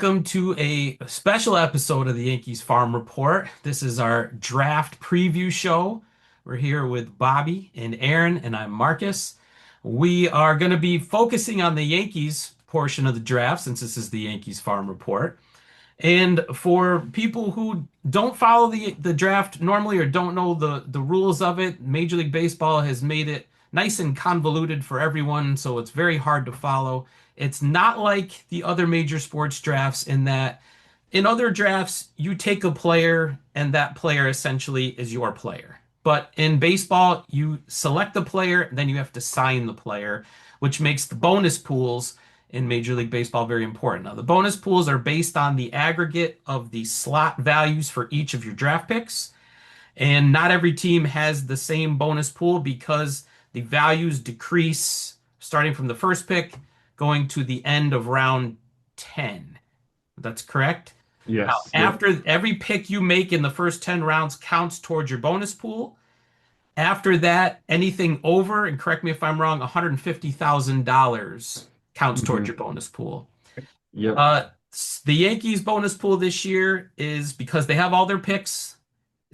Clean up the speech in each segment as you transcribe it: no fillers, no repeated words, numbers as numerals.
welcome to a special episode of the Yankees Farm Report. This is our draft preview show. We're here with Bobby and Aaron, and I'm Marcus. We are going to be focusing on the Yankees portion of the draft since this is the Yankees Farm Report. And for people who don't follow the draft normally or don't know the rules of it, Major League Baseball has made it nice and convoluted for everyone, so it's very hard to follow. It's not like the other major sports drafts in that in other drafts, you take a player and that player essentially is your player. But in baseball, you select the player, then you have to sign the player, which makes the bonus pools in Major League Baseball very important. Now, the bonus pools are based on the aggregate of the slot values for each of your draft picks. And not every team has the same bonus pool because the values decrease starting from the first pick going to the end of round 10. That's correct. Now, Yes. Yep. after every pick you make in the first 10 rounds counts towards your bonus pool. After that, anything over, and correct me if I'm wrong, $150,000 counts towards your hmm bonus pool. Yep. Uh, the Yankees bonus pool this year is because they have all their picks,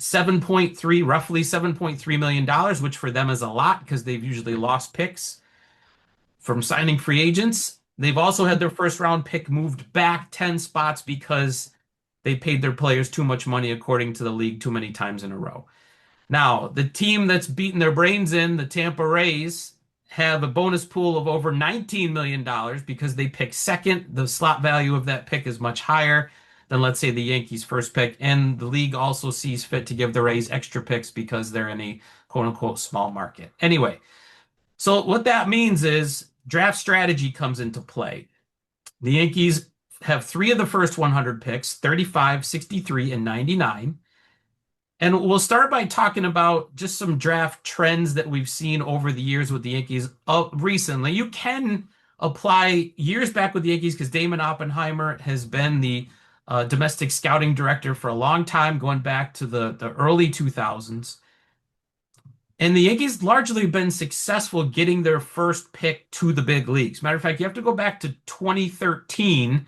7.3, roughly $7.3 million, dollars, which for them is a lot because they've usually lost picks from signing free agents. They've also had their first round pick moved back 10 spots because they paid their players too much money, according to the league, too many times in a row. Now, the team that's beaten their brains in, the Tampa Rays, have a bonus pool of over $19 million dollars because they pick second. The slot value of that pick is much higher than, let's say, the Yankees' first pick. And the league also sees fit to give the Rays extra picks because they're in a quote unquote small market. Anyway, so what that means is draft strategy comes into play. The Yankees have three of the first 100 picks, 35, 63, and 99. And we'll start by talking about just some draft trends that we've seen over the years with the Yankees recently. You can apply years back with the Yankees because Damon Oppenheimer has been the domestic scouting director for a long time, going back to the early 2000s. And the Yankees largely been successful getting their first pick to the big leagues. Matter of fact, you have to go back to 2013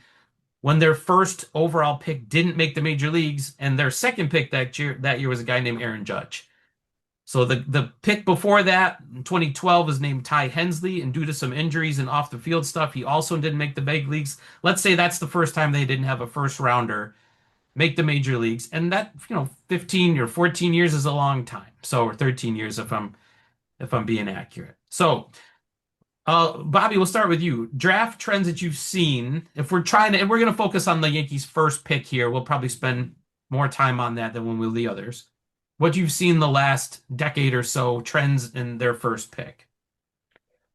when their first overall pick didn't make the major leagues, and their second pick that year was a guy named Aaron Judge. So the pick before that, in 2012, was named Ty Hensley, and due to some injuries and off the field stuff, he also didn't make the big leagues. Let's say that's the first time they didn't have a first rounder make the major leagues, and that 15 or 14 years is a long time. So or 13 years if I'm being accurate. So Bobby, we'll start with you. Draft trends that you've seen. If we're trying to, and we're going to focus on the Yankees' first pick here. We'll probably spend more time on that than when we'll the others. What you've seen the last decade or so, trends in their first pick.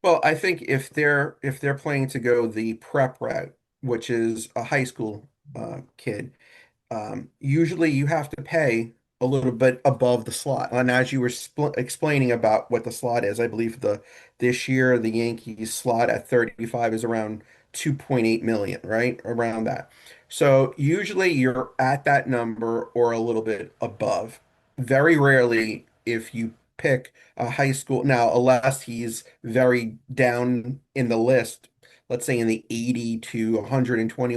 Well, I think if they're planning to go the prep route, which is a high school kid, usually you have to pay a little bit above the slot. And as you were explaining about what the slot is, I believe this year the Yankees slot at 35 is around 2.8 million, right? Around that. So usually you're at that number or a little bit above. Very rarely if you pick a high school now, unless he's very down in the list, let's say in the 80 to 120,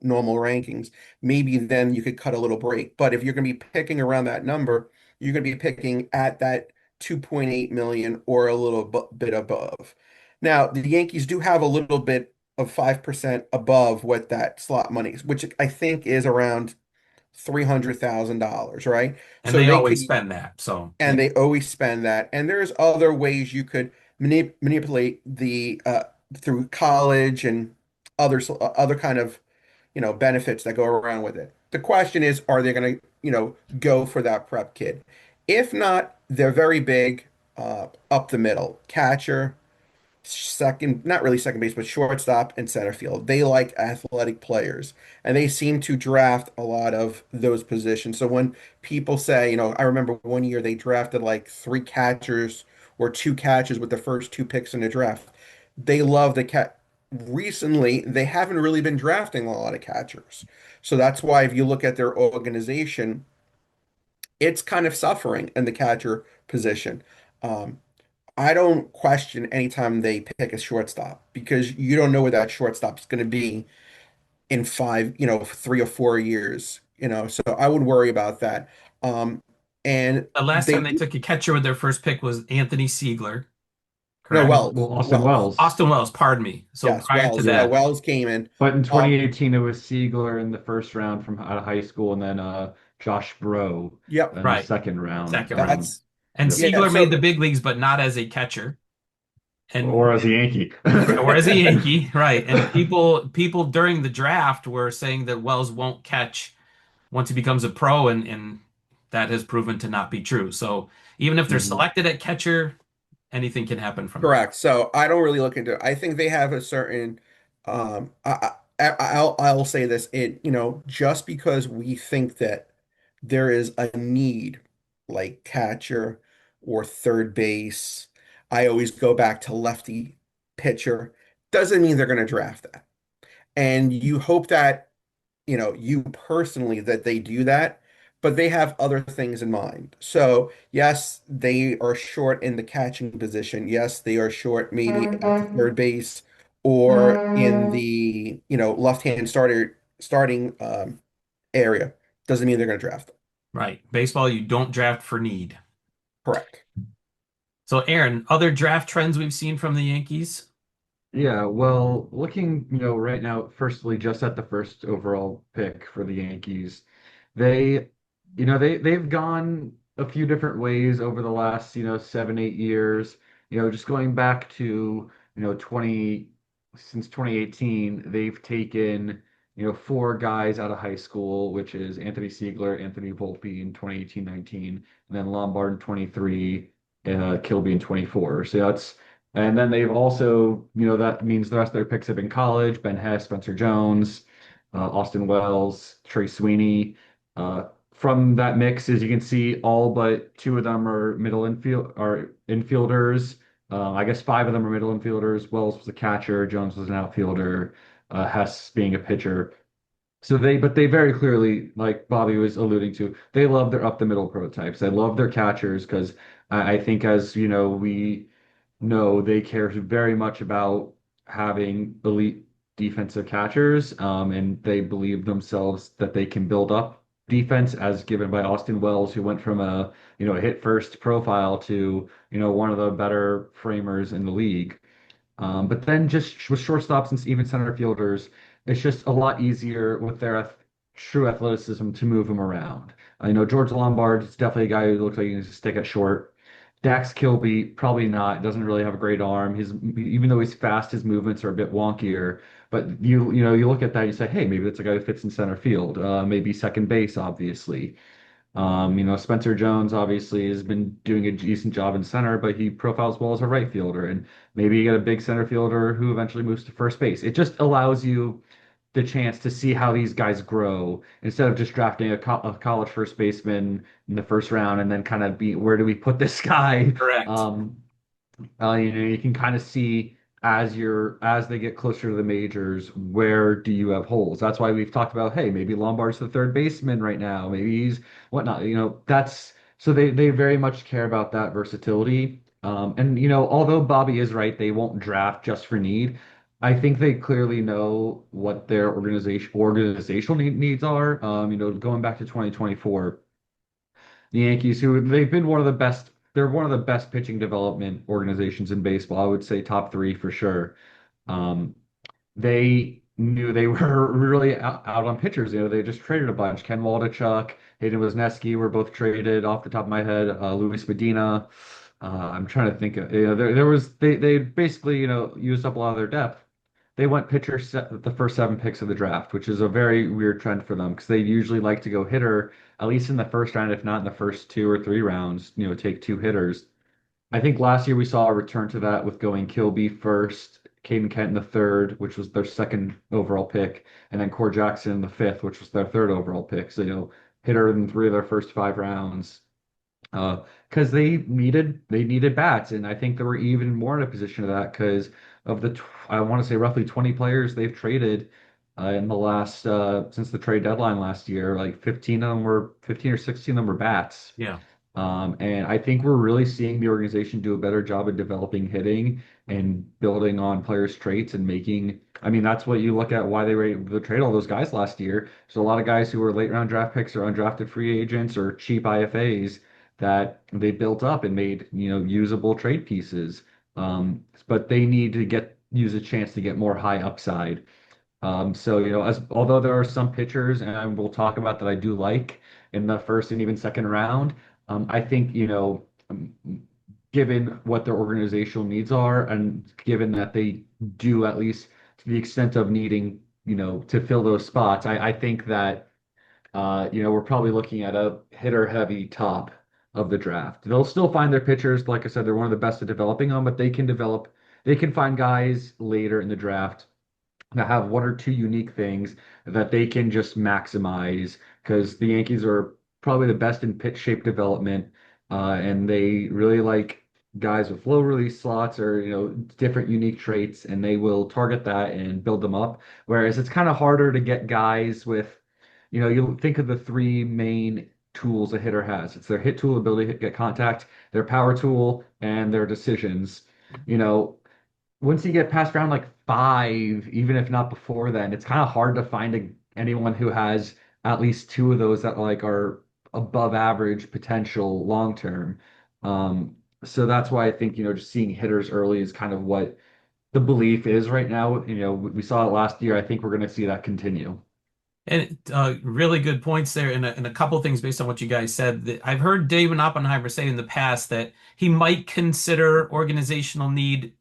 normal rankings, maybe then you could cut a little break. But if you're going to be picking around that number, you're going to be picking at that 2.8 million or a little bit above. Now, the Yankees do have a little bit of 5% above what that slot money is, which I think is around $300,000, right? And So they they always could, spend that. So, yeah. and they always spend that. And there's other ways you could manipulate the through college and other kind of benefits that go around with it. The question is, are they going to, go for that prep kid? If not, they're very big up the middle. Catcher, second, not really second base, but shortstop and center field. They like athletic players, and they seem to draft a lot of those positions. So when people say, I remember one year they drafted like three catchers or two catchers with the first two picks in the draft. They love the cat. Recently, they haven't really been drafting a lot of catchers. So that's why if you look at their organization, it's kind of suffering in the catcher position. Um, I don't question anytime they pick a shortstop because you don't know where that shortstop is going to be in 3 or 4 years, so I would worry about that. Um, and The last they time they do, took a catcher with their first pick was Anthony Siegler, no, correct? Well, Austin Wells, Wells. Austin Wells, pardon me. So yes, prior to Wells, yeah, that, Wells came in. But in Um, 2018, it was Siegler in the first round from out of high school, and then Josh Bro yep, in the right, second round. second round. that's And Yep. yeah. Siegler made the So big leagues, but not as a catcher. Or And as a Yankee. or as a Yankee, right? And people during the draft were saying that Wells won't catch once he becomes a pro, and that has proven to not be true. So even if they're Mhm. selected at catcher, anything can happen from there. correct. So I don't really look into it. I think they have a certain. I'll say this. Just because we think that there is a need, like catcher or third base, I always go back to lefty pitcher. Doesn't mean they're going to draft that. And you hope that, you personally, that they do that, but they have other things in mind. So, yes, they are short in the catching position. Yes, they are short maybe at the third base or in the, left-hand starting area. Doesn't mean they're going to draft them. Right. Baseball, you don't draft for need. Correct. So Aaron, other draft trends we've seen from the Yankees? Yeah, well, looking, right now, firstly, just at the first overall pick for the Yankees, they, they've gone a few different ways over the last, 7, 8 years. Just going back to, 20 since 2018, they've taken, four guys out of high school, which is Anthony Siegler, Anthony Volpe in 2018-19, and then Lombard in 23, Kilby in 24. So that's and then they've also, that means the rest of their picks have been college, Ben Hess, Spencer Jones, Austin Wells, Trey Sweeney. From that mix, as you can see, all but two of them are infielders. I guess five of them are middle infielders. Wells was a catcher, Jones was an outfielder, Hess being a pitcher. But they very clearly, like Bobby was alluding to, they love their up the middle prototypes. They love their catchers because I think, as we know, they care very much about having elite defensive catchers, and they believe themselves that they can build up defense, as given by Austin Wells, who went from a hit first profile to, one of the better framers in the league. But then just with shortstops and even center fielders, it's just a lot easier with their true athleticism to move them around. I know George Lombard is definitely a guy who looks like he needs to stick at short. Dax Kilby, probably not. Doesn't really have a great arm. Even though he's fast, his movements are a bit wonkier. But you look at that, and you say, hey, maybe that's a guy who fits in center field. Maybe second base, obviously. Spencer Jones obviously has been doing a decent job in center, but he profiles well as a right fielder. And maybe you get a big center fielder who eventually moves to first base. It just allows you the chance to see how these guys grow instead of just drafting a college first baseman in the first round and then kind of be, where do we put this guy? Correct. Um, you can kind of see as they get closer to the majors, where do you have holes? That's why we've talked about, hey, maybe Lombard's the third baseman right now. Maybe he's whatnot. That's so they very much care about that versatility. And although Bobby is right, they won't draft just for need. I think they clearly know what their organizational needs are. Going back to 2024, the Yankees, who they've been one of the best, they're one of the best pitching development organizations in baseball. I would say top three for sure. Um, they knew they were really out on pitchers. They just traded a bunch. Ken Waldichuk, Hayden Wesneski were both traded off the top of my head. Luis Medina. I'm trying to think of, there was, they basically, used up a lot of their depth. They went pitcher the first seven picks of the draft, which is a very weird trend for them because they usually like to go hitter, at least in the first round, if not in the first 2 or 3 rounds, take two hitters. I think last year we saw a return to that with going Kilby first, Caden Kent in the third, which was their second overall pick, and then Core Jackson in the fifth, which was their third overall pick. So, hitter in three of their first 5 rounds. Because they needed bats, and I think they were even more in a position of that because of I want to say roughly 20 players they've traded in the last since the trade deadline last year. Like 15 or 16 of them were bats. Yeah. And I think we're really seeing the organization do a better job of developing hitting and building on players' traits and making. I mean, that's what you look at why they were able to trade all those guys last year. So a lot of guys who were late round draft picks or undrafted free agents or cheap IFAs that they built up and made, usable trade pieces. But they need to use a chance to get more high upside. So, as although there are some pitchers, and we'll talk about that I do like in the first and even second round, I think, given what their organizational needs are, and given that they do at least to the extent of needing, to fill those spots, I think that we're probably looking at a hitter heavy top of the draft. They'll still find their pitchers, like I said, they're one of the best at developing them, but they can find guys later in the draft that have one or two unique things that they can just maximize because the Yankees are probably the best in pitch shape development, and they really like guys with low release slots or different unique traits, and they will target that and build them up. Whereas it's kind of harder to get guys with, you think of the three main tools a hitter has. It's their hit tool, ability to get contact, their power tool, and their decisions. You know, Once you get past round like five, even if not before then, it's kind of hard to find anyone who has at least two of those that like are above average potential long term. So that's why I think, just seeing hitters early is kind of what the belief is right now. We saw it last year. I think we're going to see that continue. And really good points there, and a couple things based on what you guys said. I've heard David Oppenheimer say in the past that he might consider organizational need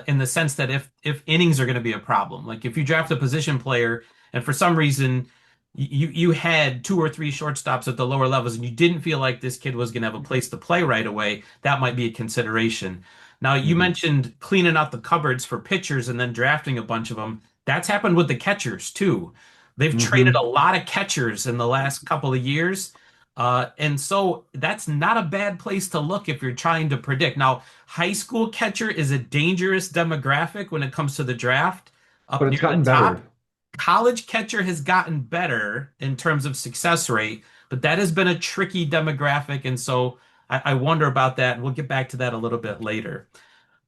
in the sense that if innings are going to be a problem, like if you draft a position player and for some reason you had two or three shortstops at the lower levels and you didn't feel like this kid was going to have a place to play right away, that might be a consideration. Now, you Hmm. mentioned cleaning out the cupboards for pitchers and then drafting a bunch of them. That's happened with the catchers too. They've traded a Hmm. lot of catchers in the last couple of years. And so that's not a bad place to look if you're trying to predict. Now, high school catcher is a dangerous demographic when it comes to the draft But up it's near the gotten top. better. College catcher has gotten better in terms of success rate, but that has been a tricky demographic. And so I wonder about that. We'll get back to that a little bit later.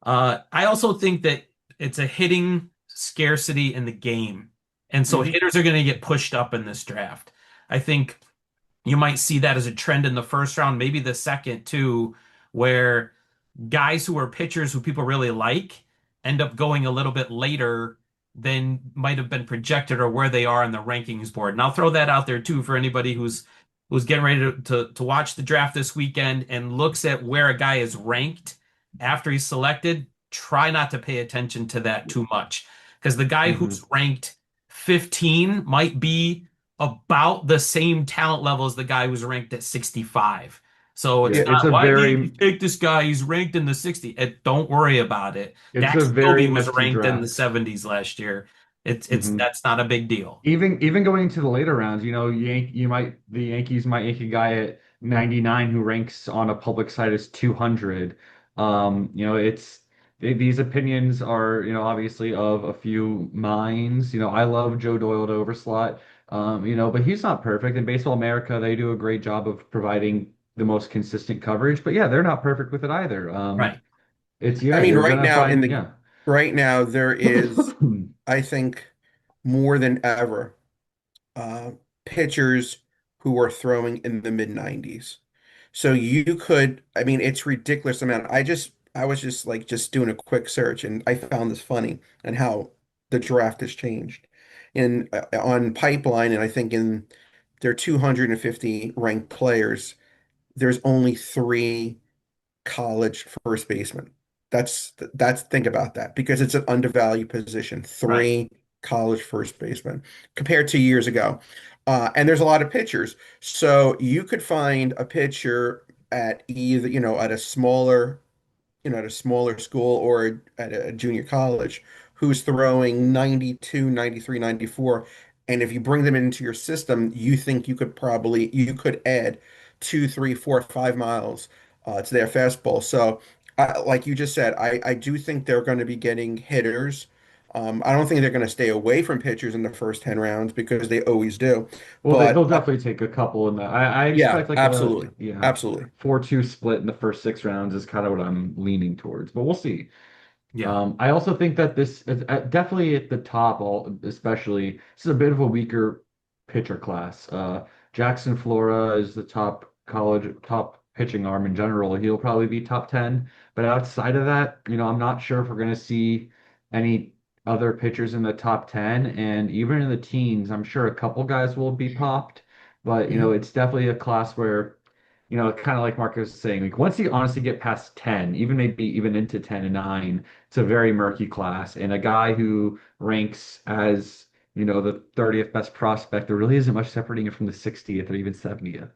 I also think that it's a hitting scarcity in the game. And so Hmm. hitters are going to get pushed up in this draft. I think you might see that as a trend in the first round, maybe the second too, where guys who are pitchers who people really like end up going a little bit later than might have been projected or where they are on the rankings board. And I'll throw that out there too for anybody who's getting ready to watch the draft this weekend and looks at where a guy is ranked after he's selected. Try not to pay attention to that too much because the guy who's Hmm. ranked 15 might be about the same talent level as the guy who's ranked at 65. So Yeah, it's Yeah, it's not, a why the Yankees very take this guy? He's ranked in the 60s. Don't worry about it. it's a Dax very Toby was risky ranked in the draft. 70s last year. It's Hmm. that's not a big deal. Even going into the later rounds, the Yankees might yank a guy at 99 who ranks on a public site as 200. These opinions are, obviously of a few minds. I love Joe Doyle to overslot, but he's not perfect. In Baseball America, they do a great job of providing the most consistent coverage. But yeah, they're not perfect with it either. Right. I mean, You're gonna find, yeah. right now there is, I think, more than ever, uh, pitchers who are throwing in the mid 90s. So you could, I mean, it's ridiculous amount. I was just like just doing a quick search and I found this funny and how the draft has changed. In on Pipeline, and I think in their 250 ranked players, there's only three college first baseman. That's think about that because it's an undervalued position. Right. Three college first basemen compared to years ago. And there's a lot of pitchers. So you could find a pitcher at either, at a smaller at a smaller school or at a junior college who's throwing 92, 93, 94. And if you bring them into your system, you think you could add 2, 3, 4, 5 miles to their fastball. So, like you just said, I do think they're going to be getting hitters. I don't think they're going to stay away from pitchers in the first 10 rounds because they always do. Well, they'll But definitely take a couple in that. I yeah, expect like a absolutely. yeah Absolutely. 4-2 split in the first 6 rounds is kind of what I'm leaning towards, but we'll see. Yeah. I also think that this is definitely at the top, all especially this is a bit of a weaker pitcher class. Jackson Flora is the top pitching arm in general. He'll probably be top 10, but outside of that, I'm not sure if we're going to see any other pitchers in the top 10, and even in the teens, I'm sure a couple guys will be popped, but Mhm. it's definitely a class where kind of like Marcus was saying, like once you honestly get past 10, even maybe even into 10 and 9, it's a very murky class. And a guy who ranks as, the 30th best prospect, there really isn't much separating it from the 60th or even 70th.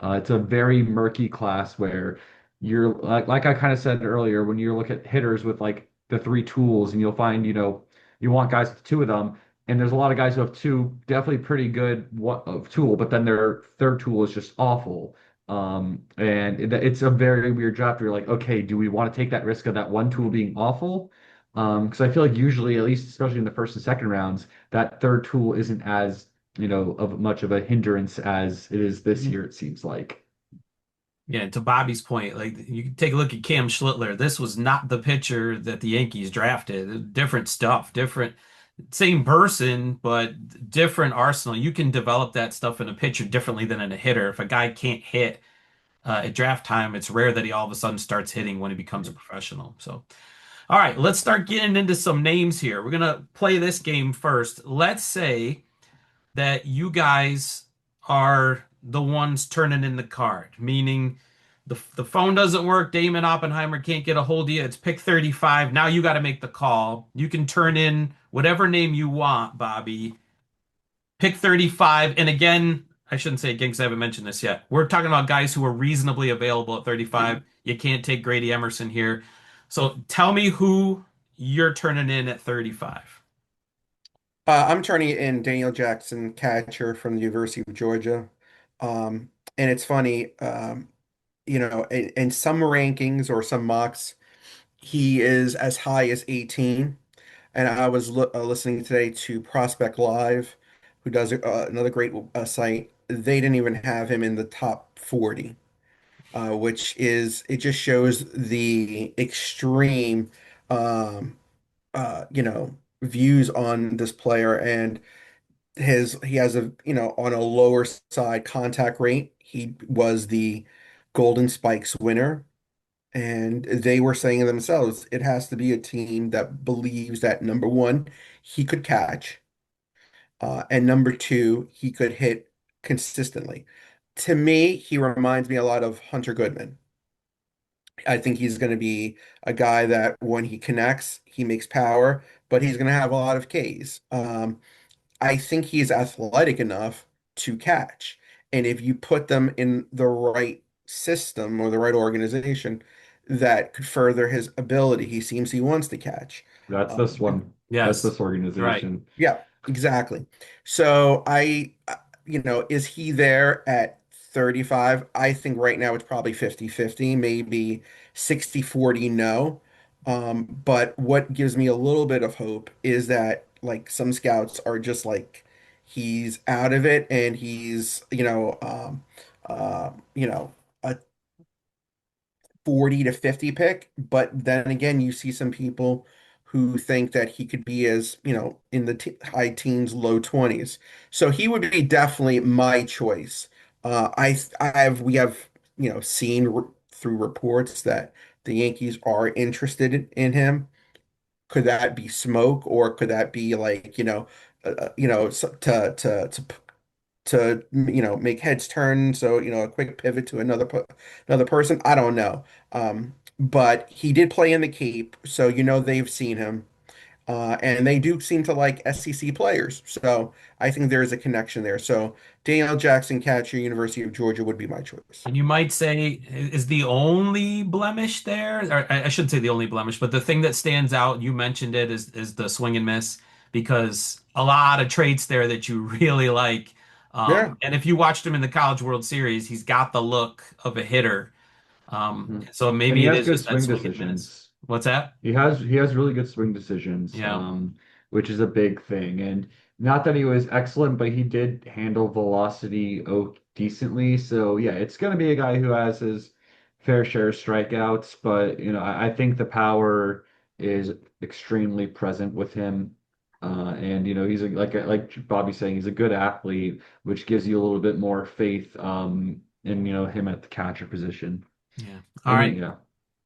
It's a very murky class where you're like I kind of said earlier, when you look at hitters with like the three tools, and you'll find, you want guys with two of them. And there's a lot of guys who have two definitely pretty good of tool, but then their third tool is just awful. And it's a very weird draft where you're like, okay, do we want to take that risk of that one tool being awful? Because I feel like usually, at least especially in the first and second rounds, that third tool isn't as, of much of a hindrance as it is this Mhm. year, it seems like. Yeah, to Bobby's point, like you can take a look at Cam Schlittler. This was not the pitcher that the Yankees drafted. Different stuff, different, same person, but different arsenal. You can develop that stuff in a pitcher differently than in a hitter. If a guy can't hit at draft time, it's rare that he all of a sudden starts hitting when he becomes a professional. So, all right, let's start getting into some names here. We're gonna play this game first. Let's say that you guys are the ones turning in the card, meaning the phone doesn't work. Damon Oppenheimer can't get a hold of you. It's pick 35. Now you got to make the call. You can turn in whatever name you want, Bobby. Pick 35. And again, I shouldn't say again because I haven't mentioned this yet. We're talking about guys who are reasonably available at 35. You can't take Grady Emerson here. So tell me who you're turning in at 35. I'm turning it in Daniel Jackson, catcher from the University of Georgia. And it's funny, in some rankings or some mocks, he is as high as 18. And I was listening today to Prospect Live, who does another great site. They didn't even have him in the top 40, which it just shows the extreme, um, views on this player. And he has on a lower side contact rate. He was the Golden Spikes winner. And they were saying themselves, it has to be a team that believes that number one, he could catch, and number two, he could hit consistently. To me, he reminds me a lot of Hunter Goodman. I think he's going to be a guy that when he connects, he makes power, but he's going to have a lot of Ks. I think he's athletic enough to catch. And if you put them in the right system or the right organization, that could further his ability. He seems he wants to catch. That's this Um, one. That's Yes, this right. organization. yeah, exactly. So is he there at 35? I think right now it's probably 50-50, maybe 60-40 no. But what gives me a little bit of hope is that like some scouts are just like he's out of it and he's, a 40 to 50 pick, but then again, you see some people who think that he could be as, in the t high teens, low 20s. So he would be definitely my choice. We have, seen through reports that the Yankees are interested in him. Could that be smoke, or could that be like, to make heads turn, so a quick pivot to another person. I don't know. But he did play in the Cape, so they've seen him, and they do seem to like SEC players, so I think there is a connection there. So Daniel Jackson, catcher, University of Georgia, would be my choice. And you might say is the only blemish there, or I shouldn't say the only blemish, but the thing that stands out, you mentioned it, is the swing and miss, because a lot of traits there that you really like. Yeah. And if you watched him in the College World Series, he's got the look of a hitter. Mhm. So And he maybe it has is good just that swing swing and miss. decisions. What's that? He has really good swing decisions. Yeah. which is a big thing. And not that he was excellent, but he did handle velocity decently. So yeah, it's going to be a guy who has his fair share of strikeouts, but I think the power is extremely present with him. And he's like Bobby's saying, he's a good athlete, which gives you a little bit more faith in him at the catcher position. Yeah. All And right. yeah.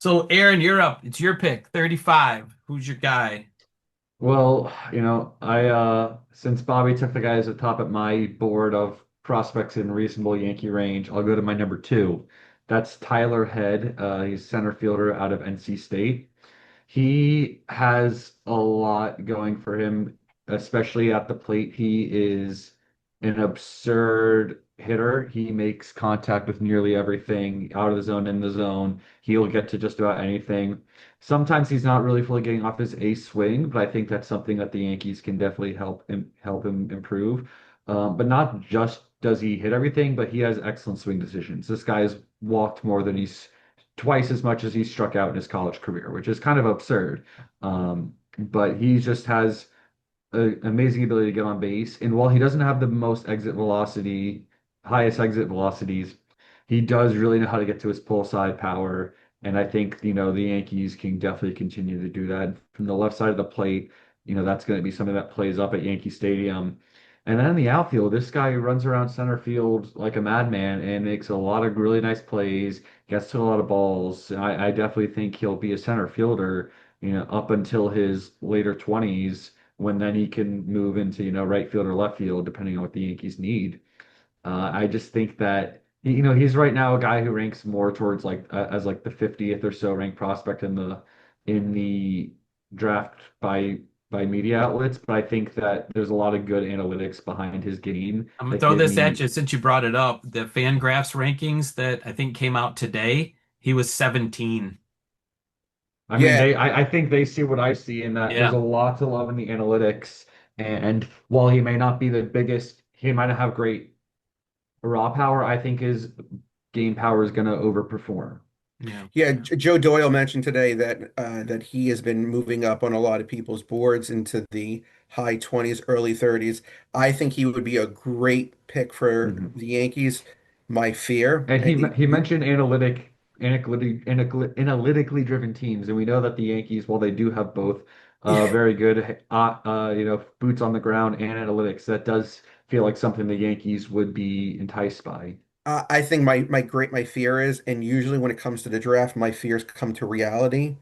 So Aaron, you're up. It's your pick, 35. Who's your guy? Well, I since Bobby took the guys at top at my board of prospects in reasonable Yankee range, I'll go to my number two. That's Tyler Head. He's center fielder out of NC State. He has a lot going for him, especially at the plate. He is an absurd hitter. He makes contact with nearly everything out of the zone, in the zone. He'll get to just about anything. Sometimes he's not really fully getting off his ace swing, but I think that's something that the Yankees can definitely help him improve. But not just does he hit everything, but he has excellent swing decisions. This guy's walked more than he's twice as much as he struck out in his college career, which is kind of absurd. But he just has an amazing ability to get on base. And while he doesn't have the most highest exit velocities, he does really know how to get to his pull side power. And I think, the Yankees can definitely continue to do that. From the left side of the plate, that's going to be something that plays up at Yankee Stadium. And then in the outfield, this guy runs around center field like a madman and makes a lot of really nice plays, gets to a lot of balls. I definitely think he'll be a center fielder, up until his later 20s, when then he can move into, right field or left field, depending on what the Yankees need. I just think that he's right now a guy who ranks more towards like as like the 50th or so ranked prospect in the draft by media outlets, but I think that there's a lot of good analytics behind his game I'm gonna that throw give this at me. you since you brought it up. The Fangraphs rankings that I think came out today, he was 17. I mean, Yeah, I think they see what I see in that there's a Yeah. lot to love in the analytics. And while he may not be the biggest, he might not have great raw power. I think his game power is going to overperform. Yeah. yeah. Yeah. Joe Doyle mentioned today that he has been moving up on a lot of people's boards into the high 20s, early 30s. I think he would be a great pick for Mhm. the Yankees. My fear, And he mentioned analytically driven teams, and we know that the Yankees, while they do have both very good boots on the ground and analytics, that does feel like something the Yankees would be enticed by. I think my fear is, and usually when it comes to the draft, my fears come to reality,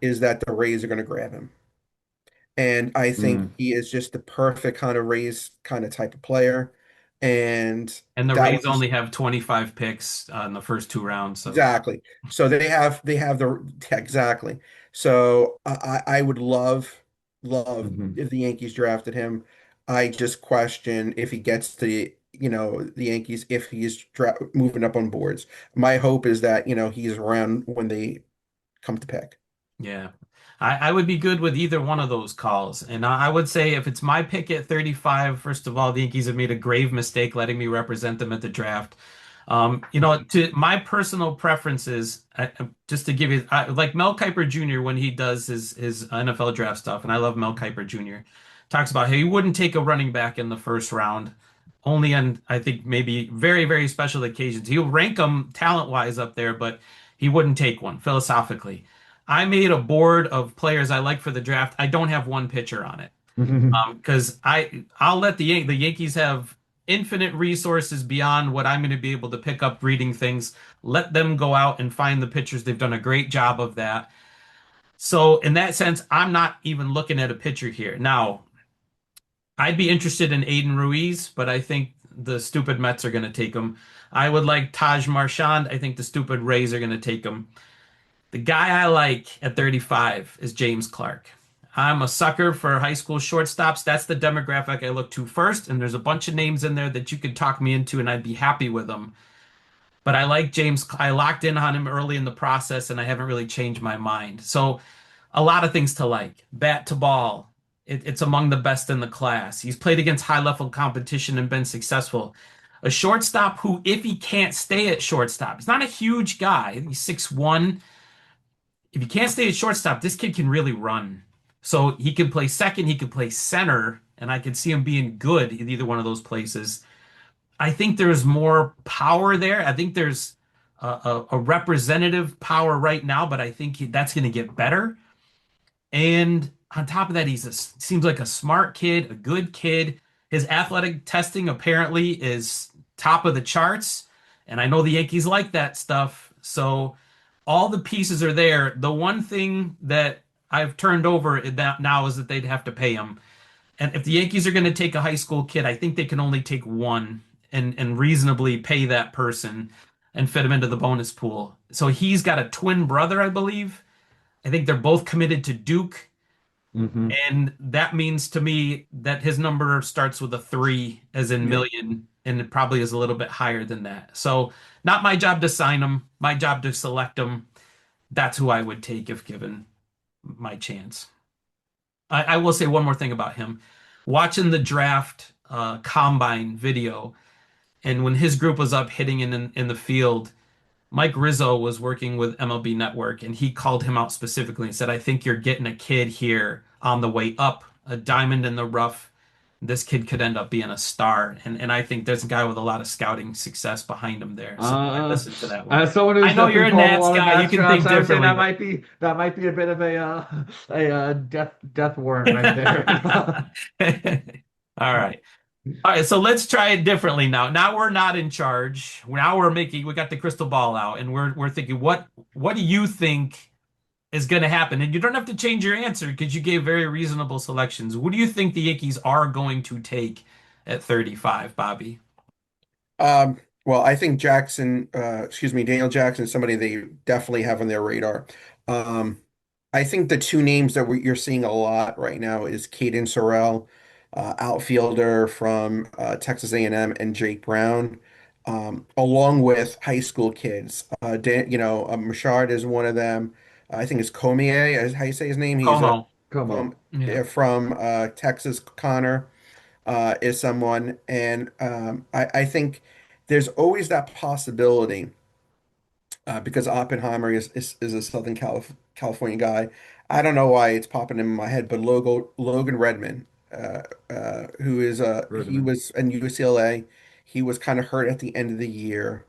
is that the Rays are going to grab him. And I think Mm. he is just the perfect kind of Rays kind of type of player. And And the that would Rays just only have 25 picks in the first two rounds, so exactly. So they have the exactly. So I would love Mhm. if the Yankees drafted him. I just question if he gets to the Yankees if he's moving up on boards. My hope is that he's around when they come to pick. yeah. I would be good with either one of those calls. And I would say if it's my pick at 35, first of all, the Yankees have made a grave mistake letting me represent them at the draft. To my personal preferences, just to give you, like Mel Kiper Jr. when he does his NFL draft stuff, and I love Mel Kiper Jr. talks about how he wouldn't take a running back in the first round, only on I think maybe very very special occasions. He'll rank them talent wise up there, but he wouldn't take one philosophically. I made a board of players I like for the draft. I don't have one pitcher on it because I'll let the Yankees have infinite resources beyond what I'm going to be able to pick up reading things. Let them go out and find the pitchers. They've done a great job of that. So in that sense, I'm not even looking at a pitcher here. Now, I'd be interested in Aiden Ruiz, but I think the stupid Mets are going to take him. I would like Taj Marchand. I think the stupid Rays are going to take him. The guy I like at 35 is James Clark. I'm a sucker for high school shortstops. That's the demographic I look to first, and there's a bunch of names in there that you could talk me into, and I'd be happy with them. But I like James. I locked in on him early in the process, and I haven't really changed my mind. So, a lot of things to like. Bat to ball, it's among the best in the class. He's played against high-level competition and been successful. A shortstop who, if he can't stay at shortstop, he's not a huge guy. He's 6'1". If he can't stay at shortstop, this kid can really run. So he could play second, he could play center, and I could see him being good in either one of those places. I think there's more power there. I think there's a representative power right now, but I think that's going to get better. And on top of that, seems like a smart kid, a good kid. His athletic testing apparently is top of the charts, and I know the Yankees like that stuff. So all the pieces are there. The one thing that I've turned over now is that they'd have to pay him. And if the Yankees are going to take a high school kid, I think they can only take one and reasonably pay that person and fit him into the bonus pool. So he's got a twin brother, I believe. I think they're both committed to Duke. Hmm. And that means to me that his number starts with a three, as in Yeah. million, and it probably is a little bit higher than that. So, not my job to sign him, my job to select him. That's who I would take if given my chance. I will say one more thing about him. Watching the draft combine video, and when his group was up hitting in the field, Mike Rizzo was working with MLB Network, and he called him out specifically and said, I think you're getting a kid here on the way up, a diamond in the rough. This kid could end up being a star. And I think there's a guy with a lot of scouting success behind him there. So I Uh, listened to that one. as someone I who's know you're definitely a called a Nats lot of guy. You Nats can drafts, think I would say differently, that but might be a bit of a death warrant right there. all right. All right, so let's try it differently now. Now we're not in charge. Now we got the crystal ball out and we're thinking what do you think is going to happen? And you don't have to change your answer because you gave very reasonable selections. What do you think the Yankees are going to take at 35, Bobby? Well, I think Daniel Jackson is somebody they definitely have on their radar. Um, I think the two names that you're seeing a lot right now is Caden Sorrell, outfielder from Texas A&M, and Jake Brown, along with high school kids. Machard is one of them. I think it's Comier, is how you say his name. He's a Como. Come on. from Yeah. from Texas. Connor is someone, and I think there's always that possibility because Oppenheimer is a California guy. I don't know why it's popping in my head, but Logan Redmond, who is he Rudiman. was in UCLA, he was kind of hurt at the end of the year.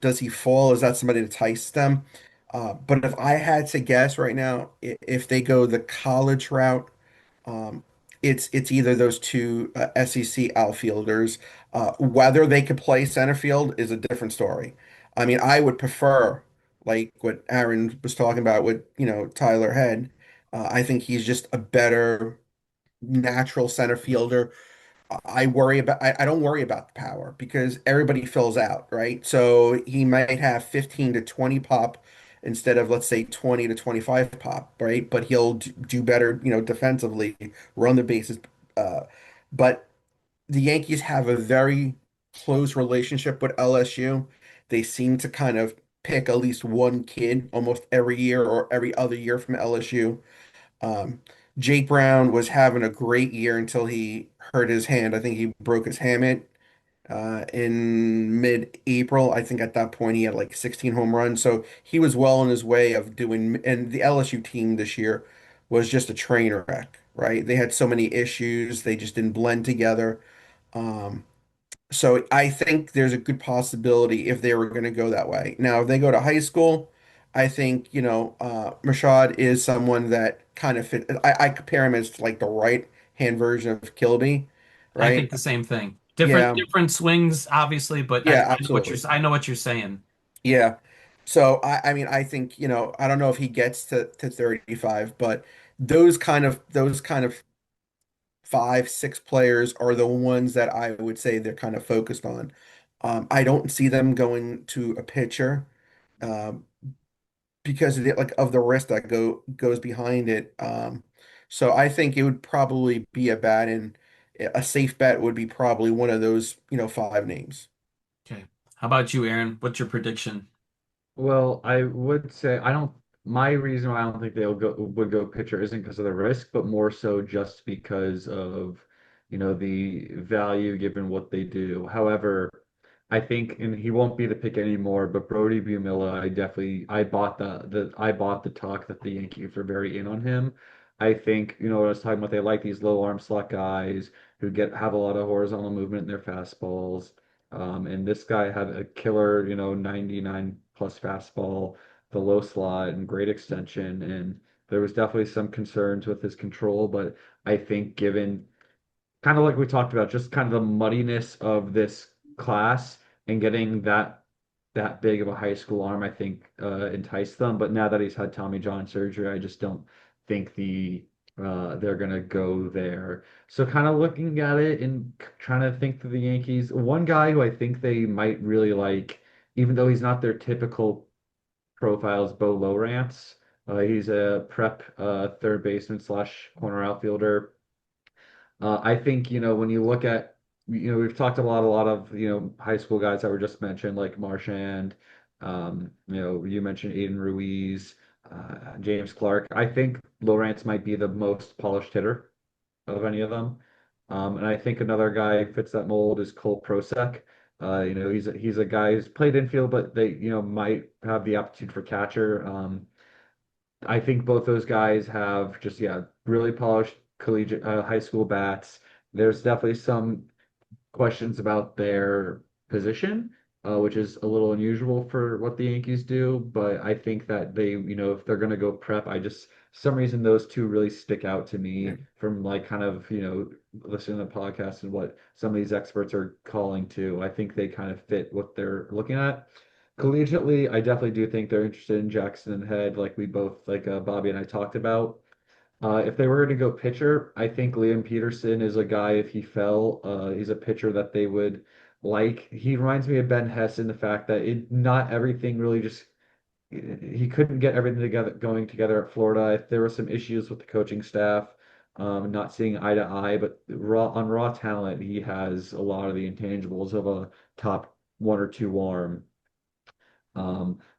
Does he fall? Is that somebody to entice them? But if I had to guess right now, if they go the college route, um, it's either those two SEC outfielders. Whether they could play center field is a different story. I mean, I would prefer like what Aaron was talking about with Tyler Head. I think he's just a better natural center fielder. I don't worry about the power because everybody fills out, right? So he might have 15 to 20 pop instead of let's say 20 to 25 pop, right? But he'll do better, defensively, run the bases. Uh, but the Yankees have a very close relationship with LSU. They seem to kind of pick at least one kid almost every year or every other year from LSU. Um, Jake Brown was having a great year until he hurt his hand. I think he broke his hamate in mid-April. I think at that point he had like 16 home runs. So he was well on his way of doing, and the LSU team this year was just a train wreck, right? They had so many issues. They just didn't blend together. Um, so I think there's a good possibility if they were going to go that way. Now, if they go to high school, I think, Rashad is someone that kind of fit. I compare him as like the right hand version of Kilby, I right? think the same thing. Yeah, Different swings, obviously, but yeah, absolutely. I know what you're saying. Yeah. So I mean, I think, I don't know if he gets to 35, but those kind of five, six players are the ones that I would say they're kind of focused on. I don't see them going to a pitcher um, because of the risk that goes behind it. So I think it would probably be and a safe bet would be probably one of those, five names. Okay. How about you, Aaron? What's your prediction? Well, I would say I don't. My reason why I don't think they'll go would go pitcher isn't because of the risk, but more so just because of, the value given what they do. However, I think, and he won't be the pick anymore, but Brody Bumilla, I bought the talk that the Yankees were very in on him. I think, what I was talking about, they like these low arm slot guys who have a lot of horizontal movement in their fastballs. And this guy had a killer, 99 plus fastball, the low slot and great extension. And there was definitely some concerns with his control, but I think given kind of like we talked about, just kind of the muddiness of this class and getting that big of a high school arm, I think enticed them. But now that he's had Tommy John surgery, I just don't think they're gonna go there. So kind of looking at it and trying to think through the Yankees, one guy who I think they might really like, even though he's not their typical profile, is Bo Lowrance. He's a prep third baseman slash corner outfielder. I think, when you look at, we've talked a lot of, high school guys that were just mentioned, like Marchand, you mentioned Aiden Ruiz, James Clark. I think Lawrence might be the most polished hitter of any of them. And I think another guy who fits that mold is Cole Prosek. He's a guy who's played infield, but they, might have the aptitude for catcher. I think both those guys have just, yeah, really polished collegiate high school bats. There's definitely some questions about their position, which is a little unusual for what the Yankees do. But I think that they, if they're going to go prep, some reason those two really stick out to me from like kind of, listening to the podcast and what some of these experts are calling to. I think they kind of fit what they're looking at. Collegiately, I definitely do think they're interested in Jackson and Head, like we both, like Bobby and I talked about. If they were to go pitcher, I think Liam Peterson is a guy, if he fell, he's a pitcher that they would like. He reminds me of Ben Hess in the fact that not everything really just, he couldn't get everything together going together at Florida. There were some issues with the coaching staff, not seeing eye to eye, but raw talent, he has a lot of the intangibles of a top one or two arm.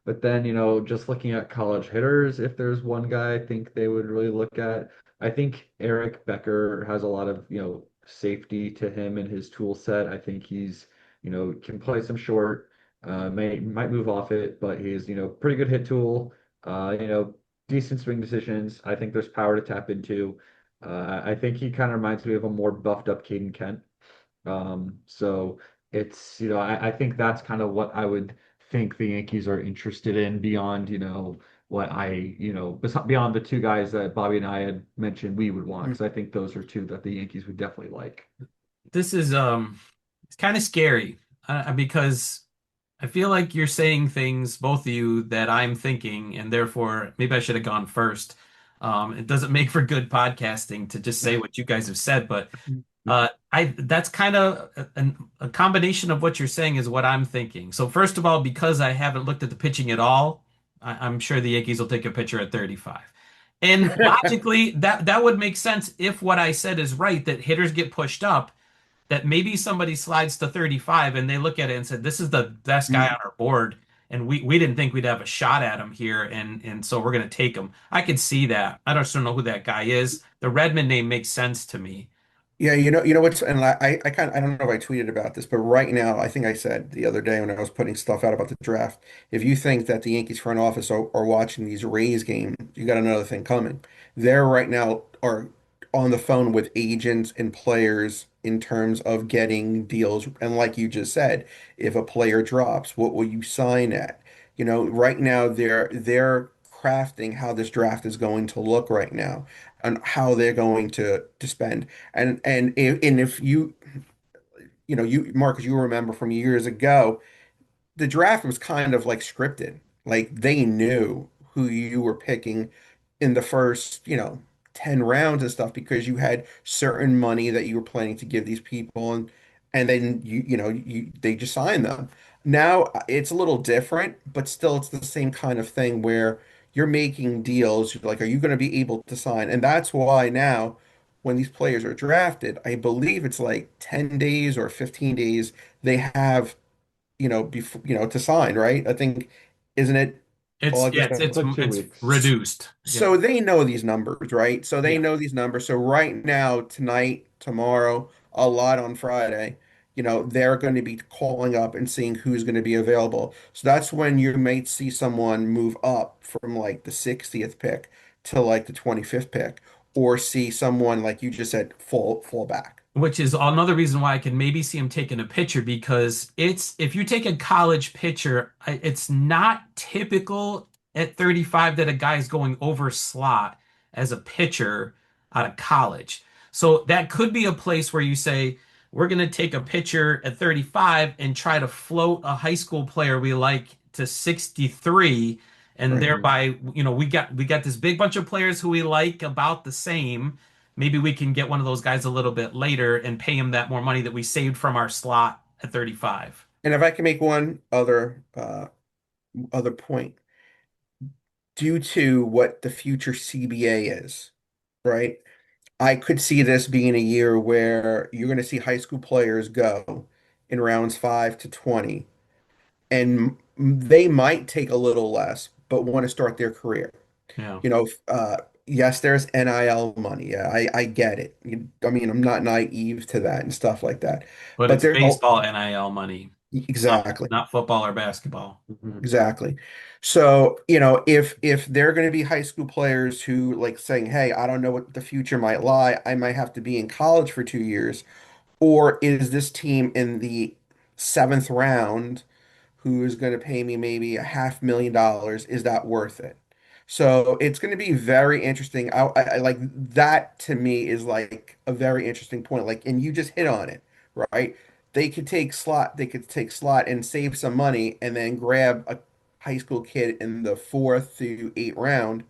But then, just looking at college hitters, if there's one guy I think they would really look at, I think Eric Becker has a lot of, safety to him and his tool set. I think he's, can play some short, might move off it, but he's, pretty good hit tool, decent swing decisions. I think there's power to tap into. I think he kind of reminds me of a more buffed up Caden Kent. So it's, I think that's kind of what I would think the Yankees are interested in beyond, what beyond the two guys that Bobby and I had mentioned we would want, because I think those are two that the Yankees would definitely like. This is it's kind of scary because I feel like you're saying things, both of you, that I'm thinking, and therefore maybe I should have gone first. It doesn't make for good podcasting to just say what you guys have said, but I that's kind of a combination of what you're saying is what I'm thinking. So first of all, because I haven't looked at the pitching at all, I'm sure the Yankees will take a pitcher at 35. And logically, that would make sense if what I said is right, that hitters get pushed up, that maybe somebody slides to 35 and they look at it and said, this is the best guy on our board. And we didn't think we'd have a shot at him here. And so we're going to take him. I could see that. I don't know who that guy is. The Redmond name makes sense to me. Yeah, what's, and I don't know if I tweeted about this, but right now, I think I said the other day when I was putting stuff out about the draft, if you think that the Yankees front office are watching these Rays games, you got another thing coming. They're right now are on the phone with agents and players in terms of getting deals. And like you just said, if a player drops, what will you sign at? Right now they're crafting how this draft is going to look right now and how they're going to spend. And if you Marcus, you remember from years ago, the draft was kind of like scripted. Like they knew who you were picking in the first, 10 rounds and stuff because you had certain money that you were planning to give these people and then they just signed them. Now it's a little different, but still it's the same kind of thing where you're making deals. You're like, are you going to be able to sign? And that's why now when these players are drafted, I believe it's like 10 days or 15 days they have before, to sign, right? I think, isn't it It's yeah, August? It's like two it's weeks. reduced. Yeah. So they know these numbers, right? So they Yeah. know these numbers. So right now, tonight, tomorrow, a lot on Friday, they're going to be calling up and seeing who's going to be available. So that's when you might see someone move up from like the 60th pick to like the 25th pick. or see someone like you just said fall back. Which is another reason why I can maybe see him taking a pitcher because it's if you take a college pitcher, it's not typical at 35 that a guy's going over slot as a pitcher out of college. So that could be a place where you say, we're going to take a pitcher at 35 and try to float a high school player we like to 63, and Right. Hmm. thereby, we got this big bunch of players who we like about the same. Maybe we can get one of those guys a little bit later and pay him that more money that we saved from our slot at 35. And if I can make one other point, due to what the future CBA is, right? I could see this being a year where you're going to see high school players go in rounds 5 to 20, and they might take a little less, but want to start their career. Yeah. Yes, there's NIL money. Yeah, I get it. I mean, I'm not naive to that and stuff like that. But But it's there's baseball NIL money, exactly. not football or basketball. Hmm. Exactly. So, if they're going to be high school players who like saying, "Hey, I don't know what the future might lie. I might have to be in college for 2 years," or is this team in the seventh round who is going to pay me maybe $500,000? Is that worth it? So it's going to be very interesting. I like that to me is like a very interesting point. Like, and you just hit on it, right? They could take slot and save some money and then grab a high school kid in the fourth to eighth round,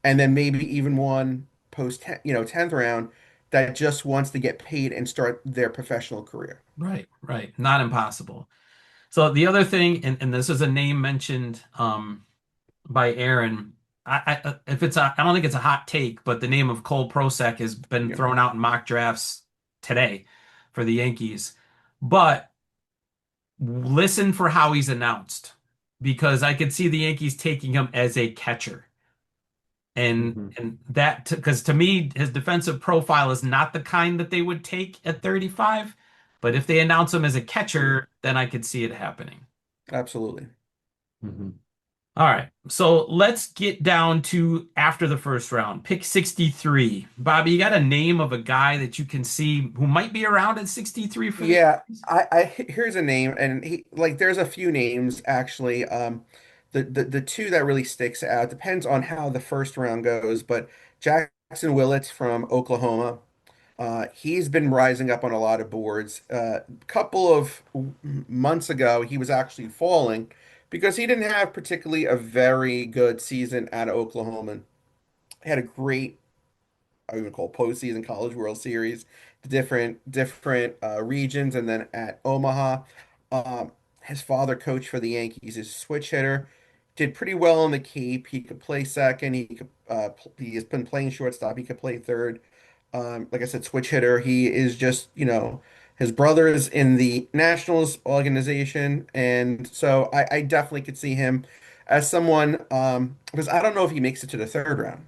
and then maybe even one post, 10th round that just wants to get paid and start their professional career. Right, right. Not impossible. So the other thing, and this is a name mentioned by Aaron. If it's I don't think it's a hot take, but the name of Cole Prosek has been Yeah. thrown out in mock drafts today for the Yankees. But listen for how he's announced because I could see the Yankees taking him as a catcher. Hmm. And that because to me his defensive profile is not the kind that they would take at 35, but if they announce him as a catcher, then I could see it happening. Absolutely. Hmm. All right. So let's get down to after the first round. Pick 63. Bobby, you got a name of a guy that you can see who might be around at 63 for the Yeah, Yankees? here's a name, and there's a few names actually. The two that really sticks out depends on how the first round goes, but Jackson Willett from Oklahoma, he's been rising up on a lot of boards. A couple of months ago, he was actually falling because he didn't have particularly a very good season at Oklahoma. He had a great I would call postseason College World Series, the different regions, and then at Omaha. Um, his father coached for the Yankees. He's a switch hitter, did pretty well on the Cape. He could play second. He has been playing shortstop. He could play third. Like I said, switch hitter. He is just his brother is in the Nationals organization, and so I definitely could see him as someone because I don't know if he makes it to the third round,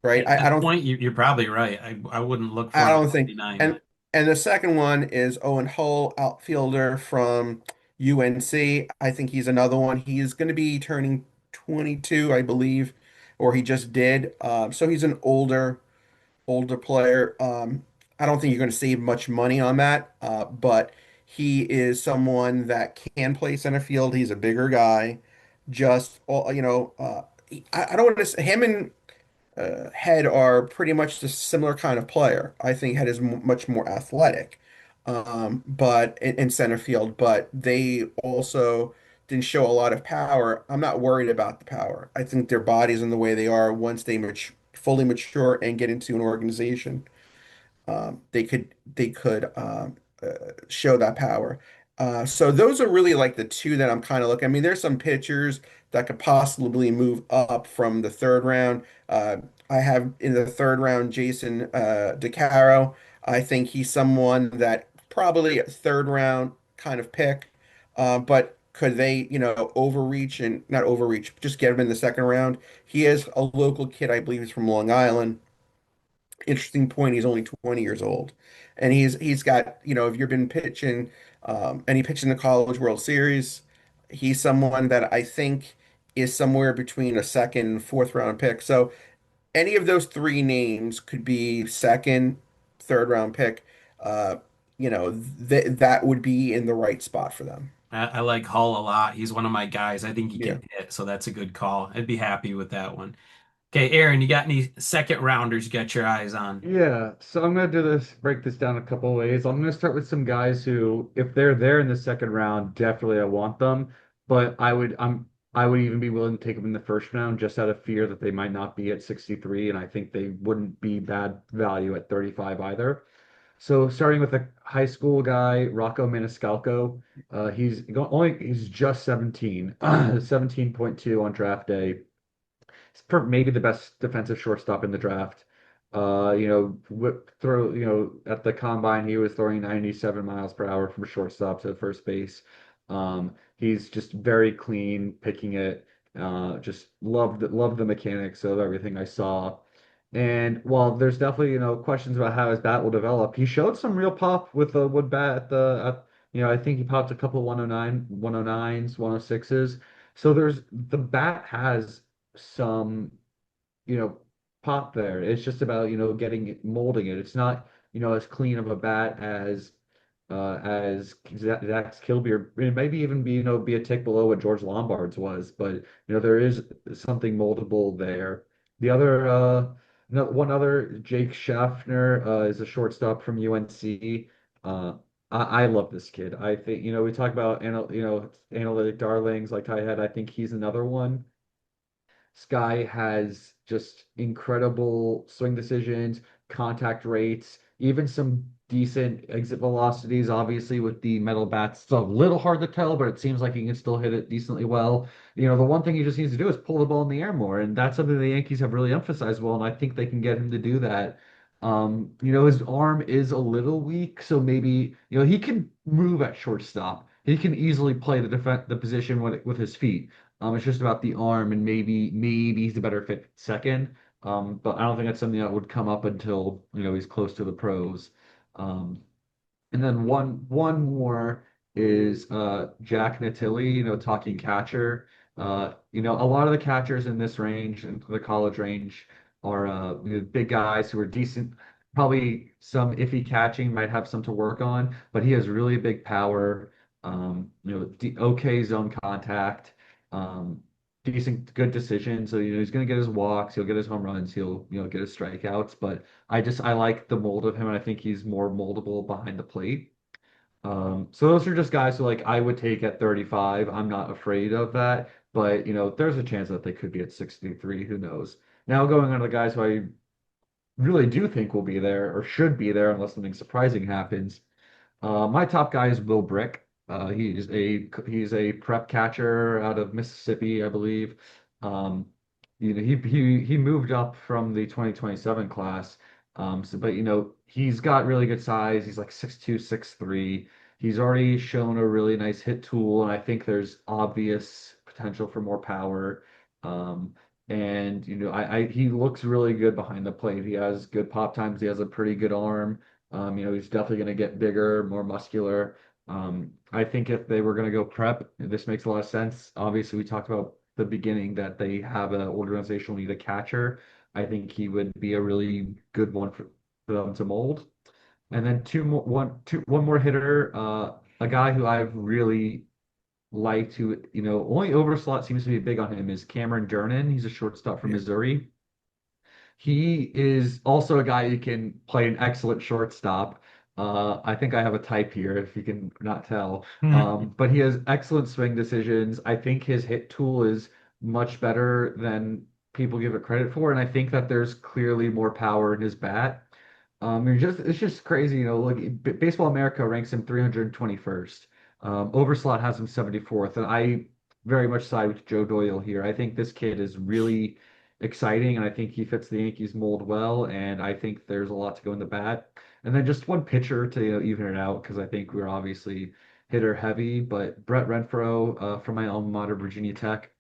right? At this point, you're probably right. I wouldn't look for I him at don't think. 29. And the second one is Owen Hull, outfielder from UNC. I think he's another one. He is going to be turning 22, I believe, or he just did. So he's an older player. I don't think you're going to save much money on that, but he is someone that can play center field. He's a bigger guy. I don't want to say him and Head are pretty much the similar kind of player. I think Head is much more athletic, but in center field, but they also didn't show a lot of power. I'm not worried about the power. I think their bodies and the way they are once they fully mature and get into an organization, they could show that power. So those are really like the two that I'm kind of looking. I mean, there's some pitchers that could possibly move up from the third round. I have in the third round Jason DeCaro. I think he's someone that probably a third round kind of pick. But could they, overreach and not overreach, just get him in the second round? He is a local kid, I believe he's from Long Island. Interesting point, he's only 20 years old. And he's got, if you've been pitching and he pitched in the College World Series, he's someone that I think is somewhere between a second and fourth round pick. So any of those three names could be second, third round pick. Uh, that would be in the right spot for them. I like Hull a lot. He's one of my guys. I think he Yeah. can hit, so that's a good call. I'd be happy with that one. Okay, Aaron, you got any second rounders you got your eyes on? Yeah, so I'm gonna break this down a couple of ways. I'm gonna start with some guys who, if they're there in the second round, definitely I want them. But I would even be willing to take them in the first round just out of fear that they might not be at 63, and I think they wouldn't be bad value at 35 either. So starting with a high school guy, Rocco Maniscalco, he's just 17, 17.2 on draft day. Maybe the best defensive shortstop in the draft. At the combine, he was throwing 97 miles per hour from shortstop to first base. He's just very clean, picking it. Just loved the mechanics of everything I saw. And while there's definitely, questions about how his bat will develop, he showed some real pop with the wood bat I think he popped a couple 109s, 106s. So the bat has some, you know, pop there. It's just about, molding it. It's not, as clean of a bat as Zach's Kilby, it maybe even be, be a tick below what George Lombard's was, but there is something moldable there. The other no, one other Jake Schaffner is a shortstop from UNC. I love this kid. I think, we talk about analytic darlings like Ty had. I think he's another one. Sky has just incredible swing decisions, contact rates, even some decent exit velocities. Obviously, with the metal bats, it's a little hard to tell, but it seems like he can still hit it decently well. The one thing he just needs to do is pull the ball in the air more, and that's something the Yankees have really emphasized well, and I think they can get him to do that. His arm is a little weak, so maybe, he can move at shortstop. He can easily play the position with his feet. It's just about the arm, and maybe he's a better fit second. But I don't think that's something that would come up until he's close to the pros. Um, and then one more is Jack Natili, talking catcher. A lot of the catchers in this range, in the college range, are big guys who are decent. Probably some iffy catching, might have some to work on, but he has really big power. Okay zone contact, um, decent, good decision. So he's going to get his walks, he'll get his home runs, he'll get his strikeouts. But I like the mold of him, and I think he's more moldable behind the plate. So those are just guys who like I would take at 35. I'm not afraid of that, but there's a chance that they could be at 63. Who knows? Now going on to the guys who I really do think will be there or should be there unless something surprising happens. My top guy is Will Brick. He's a prep catcher out of Mississippi, I believe. Um, he moved up from the 2027 class. But he's got really good size. He's like 6'2", 6'3". He's already shown a really nice hit tool, and I think there's obvious potential for more power. Um, and he looks really good behind the plate. He has good pop times. He has a pretty good arm. He's definitely going to get bigger, more muscular. I think if they were going to go prep, this makes a lot of sense. Obviously, we talked about the beginning that they have an organizational need a catcher. I think he would be a really good one for them to mold. And then one more hitter, a guy who I've really liked, who only Overslot seems to be big on him, is Cameron Durnan. He's a shortstop from Yeah. Missouri. He is also a guy who can play an excellent shortstop. I think I have a type here, if you can not tell. But he has excellent swing decisions. I think his hit tool is much better than people give it credit for, and I think that there's clearly more power in his bat. It's just crazy, Look, Baseball America ranks him 321st. Overslot has him 74th, and I very much side with Joe Doyle here. I think this kid is really exciting, and I think he fits the Yankees mold well, and I think there's a lot to go in the bat. And then just one pitcher to even it out, because I think we're obviously hitter heavy, but Brett Renfroe from my alma mater, Virginia Tech.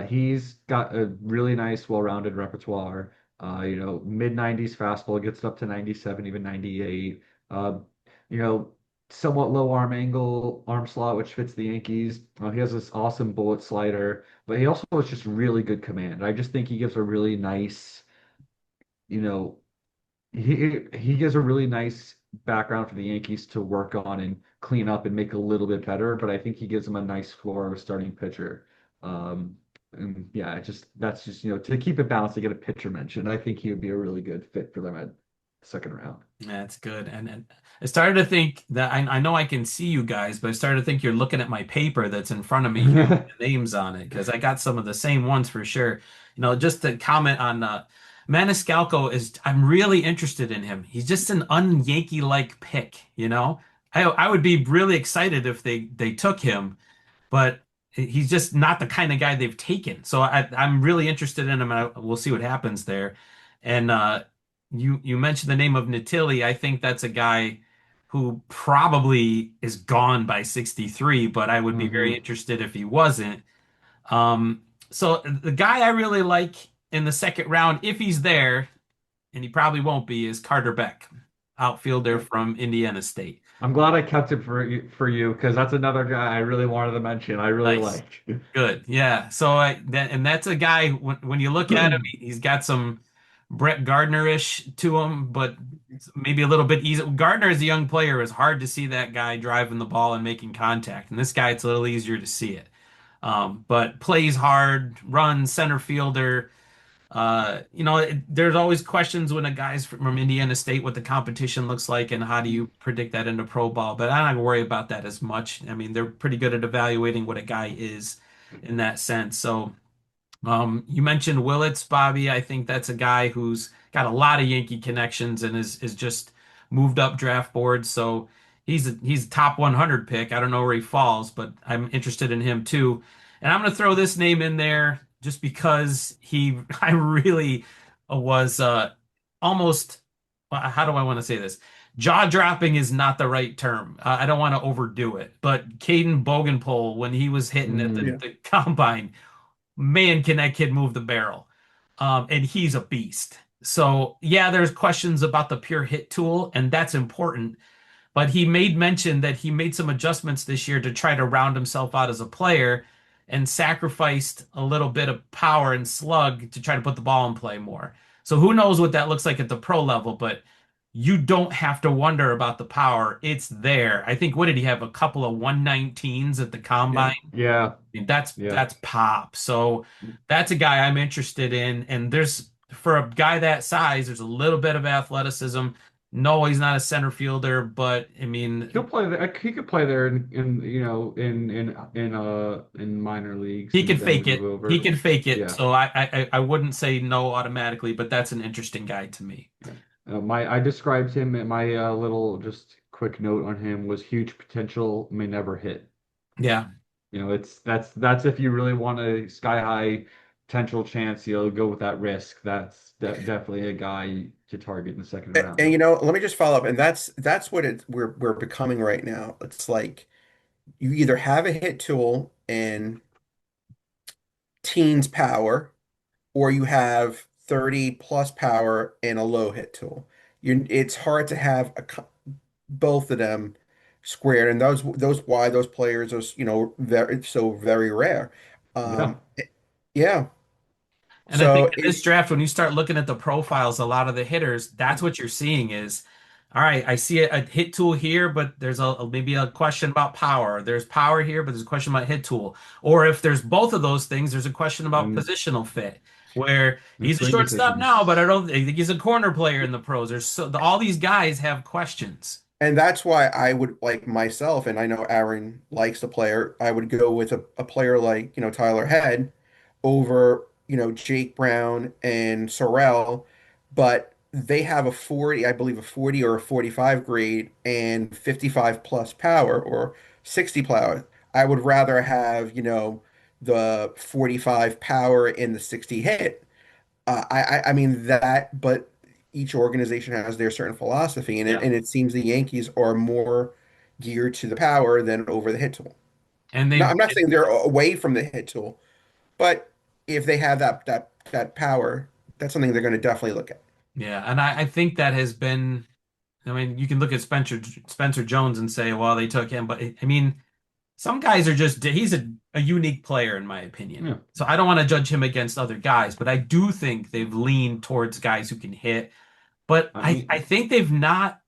He's got a really nice, well-rounded repertoire. Mid 90s fastball gets up to 97, even 98. You know, somewhat low arm angle, arm slot, which fits the Yankees. He has this awesome bullet slider, but he also has just really good command. I just think he gives a really nice, you know, he gives a really nice background for the Yankees to work on and clean up and make a little bit better, but I think he gives them a nice floor of a starting pitcher. And yeah, that's just to keep it balanced to get a pitcher mentioned. I think he would be a really good fit for them at second round. That's good. And I started to think that I know I can see you guys, but I started to think you're looking at my paper that's in front of me here with the names on it because I got some of the same ones for sure. Just to comment on Maniscalco I'm really interested in him. He's just an un-Yankee-like pick. I would be really excited if they took him, but he's just not the kind of guy they've taken. So I'm really interested in him, and we'll see what happens there. And you mentioned the name of Natilli. I think that's a guy who probably is gone by 63, but I would be very hmm interested if he wasn't. So the guy I really like in the second round, if he's there, and he probably won't be, is Carter Beck, outfielder from Indiana State. I'm glad I kept it for you because that's another guy I really wanted to mention. I really Nice. like. Good. Yeah. So that's a guy when you look at him, he's got some Brett Gardner-ish to him, but maybe a little bit easy. Gardner as a young player is hard to see that guy driving the ball and making contact. And this guy, it's a little easier to see it. But plays hard, runs center fielder. There's always questions when a guy's from Indiana State what the competition looks like and how do you predict that into pro ball. But I'm not gonna worry about that as much. I mean, they're pretty good at evaluating what a guy is in that sense. So you mentioned Willits, Bobby. I think that's a guy who's got a lot of Yankee connections and is just moved up draft boards. So he's a top 100 pick. I don't know where he falls, but I'm interested in him too. And I'm going to throw this name in there just because I really was almost, how do I want to say this? Jaw dropping is not the right term. I don't want to overdo it, but Caden Bogenpole, when he was hitting at the, Mm, Yeah. the combine, man, can that kid move the barrel? And he's a beast. So, yeah, there's questions about the pure hit tool, and that's important. But he made mention that he made some adjustments this year to try to round himself out as a player and sacrificed a little bit of power and slug to try to put the ball in play more. So, who knows what that looks like at the pro level, but you don't have to wonder about the power. It's there. I think, what did he have? A couple of 119s at the Yeah. combine? yeah, Mean, that's yeah. that's pop. So that's a guy I'm interested in. And there's for a guy that size, there's a little bit of athleticism. No, he's not a center fielder, but I He'll mean, play there. He could play there in minor leagues he and could then fake move it. He over. can fake it. Yeah. So I wouldn't say no automatically, but that's an interesting guy to me. Yeah. My I described him in my little just quick note on him was huge potential, may never hit. Yeah. It's that's if you really want a sky high potential chance, go with that risk. That's definitely a guy to target in the second And, round. let me just follow up, and that's what we're becoming right now. It's like you either have a hit tool in teens power, or you have 30 plus power and a low hit tool. It's hard to have both of them squared, and those why those players are very so very rare. Yeah. Yeah, And I think so in this draft, when you start looking at the profiles, a lot of the hitters, that's what you're seeing is, all right, I see a hit tool here, but there's maybe a question about power. There's power here, but there's a question about hit tool. Or if there's both of those things, there's a question about And positional fit, where and he's a swing shortstop now, but decisions. I think he's a corner player in the pros. All these guys have questions. and that's why I would like myself, and I know Aaron likes the player. I would go with a player like, Tyler Head over, Jake Brown and Sorrell, but they have a 40, I believe a 40 or a 45 grade and 55 plus power or 60 power. I would rather have, the 45 power and the 60 hit. I mean that, but each organization has their certain philosophy, and Yeah. it seems the Yankees are more geared to the power than over the hit tool. And No, they've I'm not saying they're away from the hit tool, but if they have that power, that's something they're going to definitely look at. Yeah, and I think that has been, I mean, you can look at Spencer Jones and say, well, they took him, but I mean, some guys are just he's a unique player in my opinion. Yeah. So I don't want to judge him against other guys, but I do think they've leaned towards guys who can hit. But I I mean, think they've not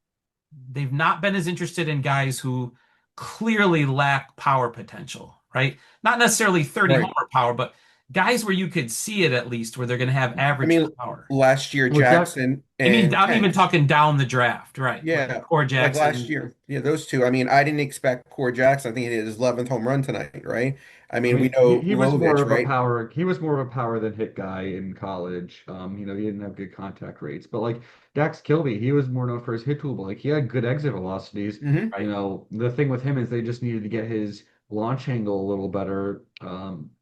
been as interested in guys who clearly lack power potential, right? Not necessarily 30 Right. homer power, but guys where you could see it at least where they're going to have I average mean, power. last year, well, Jack, Jackson and I'm even Kent. talking down the draft, right? Like Yeah, Core like last Jackson. year. Yeah, those two. I mean, I didn't expect Core Jackson. I think he hit his 11th home run tonight, right? I I mean, we mean, know he was more Lovich, of a right? power. He was more of a power than hit guy in college. He didn't have good contact rates, but like Dax Kilby, he was more known for his hit tool. But like he had good exit velocities. Hmm. Right. The thing with him is they just needed to get his launch angle a little better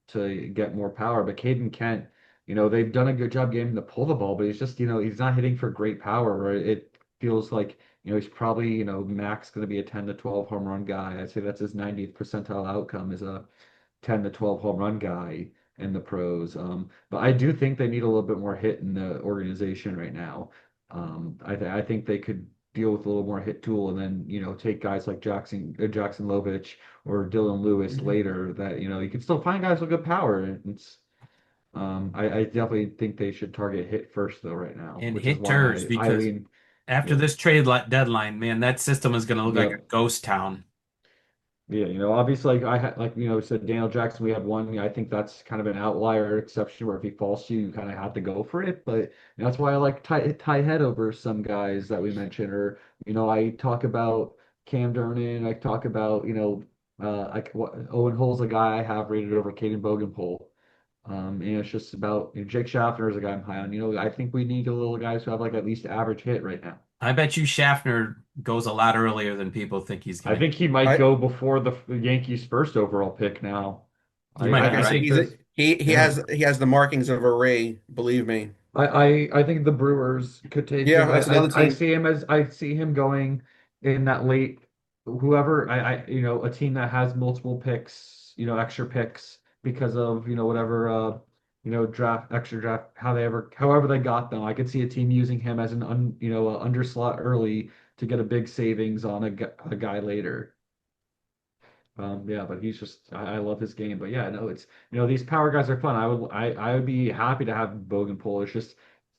to get more power. But Caden Kent, they've done a good job getting him to pull the ball, but he's just, he's not hitting for great power. Right? It feels like he's probably, max going to be a 10 to 12 home run guy. I'd say that's his 90th percentile outcome is a 10 to 12 home run guy in the pros. But I do think they need a little bit more hit in the organization right now. I think they could deal with a little more hit tool and then, take guys like Jackson Lovich or Dylan Lewis Hmm. later that, you can still find guys with good power. And I definitely think they should target hit first though right now, And which is hitters why I because lean, after yeah. this trade deadline, man, that system is going to look like Yeah. a ghost town. Yeah, obviously, like I had, like said Daniel Jackson, we had one. I think that's kind of an outlier exception where if he falls to you, you kind of have to go for it. But that's why I like Ty Head over some guys that we mentioned. Or I talk about Cam Durnan. I talk about Owen Hull's a guy I have rated over Caden Bogenpole. And it's just about Jake Schaffner is a guy I'm high on. I think we need a little guys who have like at least average hit right now. I bet you Schaffner goes a lot earlier than people think he's I going to. think he might I go before the Yankees' first overall pick now. You I might like be I I said, think right. this, he yeah. has the markings of a Ray, believe me. I think the Brewers could take Yeah, him. that's another I team. see him as I see him going in that late whoever a team that has multiple picks, extra picks because of, whatever draft extra draft however they got them. I could see a team using him as a underslot early to get a big savings on a guy later. Yeah, but he's just I love his game. But yeah, no, it's these power guys are fun. I would be happy to have Bogan It's just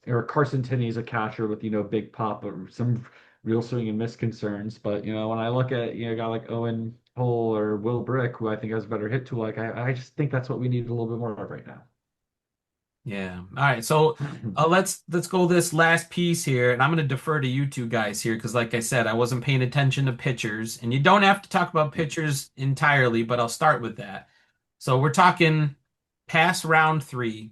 or Carson Tenney's a catcher with big pop or some real swing and miss concerns. But when I look at a guy like Owen Cole or Will Brick, who I think has a better hit tool, like I just think that's what we need a little bit more of right now. Yeah. All right. So let's go this last piece here, and I'm going to defer to you two guys here because, like I said, I wasn't paying attention to pitchers, and you don't have to talk about pitchers entirely, but I'll start with that. So we're talking past round three,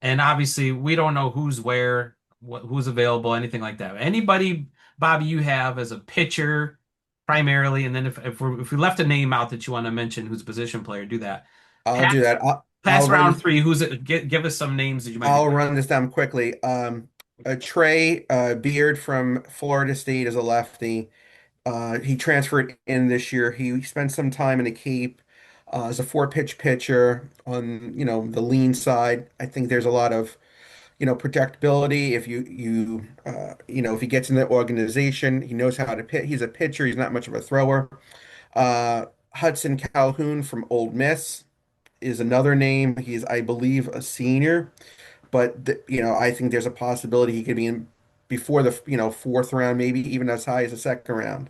and obviously we don't know who's where, who's available, anything like that. Anybody, Bobby, you have as a pitcher primarily, and then if we left a name out that you want to mention, who's a position player, do that. I'll Past do that. I'll past run round this. three, who's it? Give us some names that you might be. I'll run this down quickly. Trey Beard from Florida State is a lefty. He transferred in this year. He spent some time in the Cape as a four-pitch pitcher on, the lean side. I think there's a lot of, projectability. If if he gets in the organization, he knows how to pitch. He's a pitcher. He's not much of a thrower. Hudson Calhoun from Ole Miss is another name. He's, I believe, a senior, but I think there's a possibility he could be in before the fourth round, maybe even as high as the second round.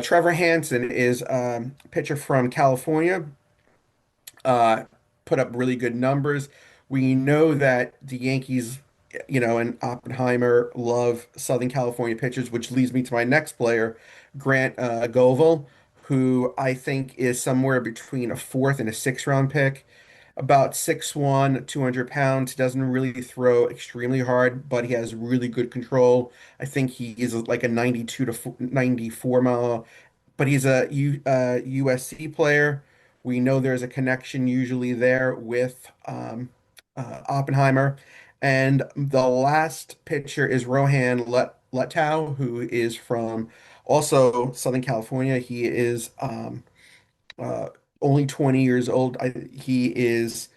Trevor Hansen is a pitcher from California. Uh, put up really good numbers. We know that the Yankees, and Oppenheimer love Southern California pitchers, which leads me to my next player, Grant Govil, who I think is somewhere between a fourth and a sixth round pick. About 6'1", 200 pounds. Doesn't really throw extremely hard, but he has really good control. I think he is like a 92 to 94 mile, but he's a USC player. We know there's a connection usually there with Oppenheimer. And the last pitcher is Rohan Lettow, who is from also Southern California. He is uh, only 20 years old. He is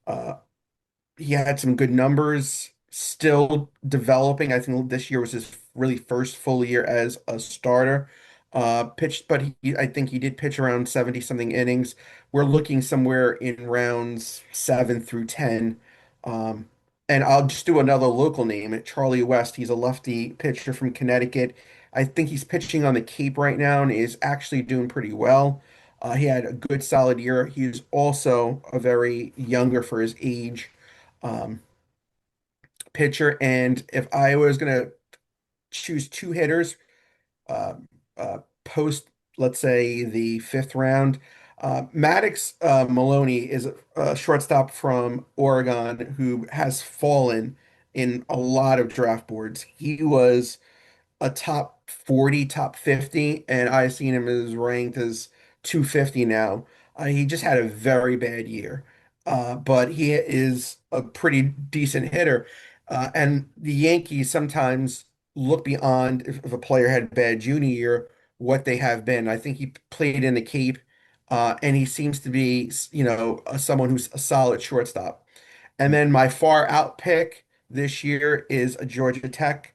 uh, he had some good numbers, still developing. I think this year was his really first full year as a starter. Pitched, but I think he did pitch around 70 something innings. We're looking somewhere in rounds 7 through 10. Um, and I'll just do another local name, Charlie West. He's a lefty pitcher from Connecticut. I think he's pitching on the Cape right now and is actually doing pretty well. He had a good solid year. He's also a very younger for his age um, pitcher. And if I was going to choose two hitters, uh, post, let's say, the fifth round. Maddox Milone is a shortstop from Oregon who has fallen in a lot of draft boards. He was a top 40, top 50, and I've seen him as ranked as 250 now. He just had a very bad year, but he is a pretty decent hitter. And the Yankees sometimes look beyond if a player had a bad junior year, what they have been. I think he played in the Cape, and he seems to be, someone who's a solid shortstop. And then my far out pick this year is a Georgia Tech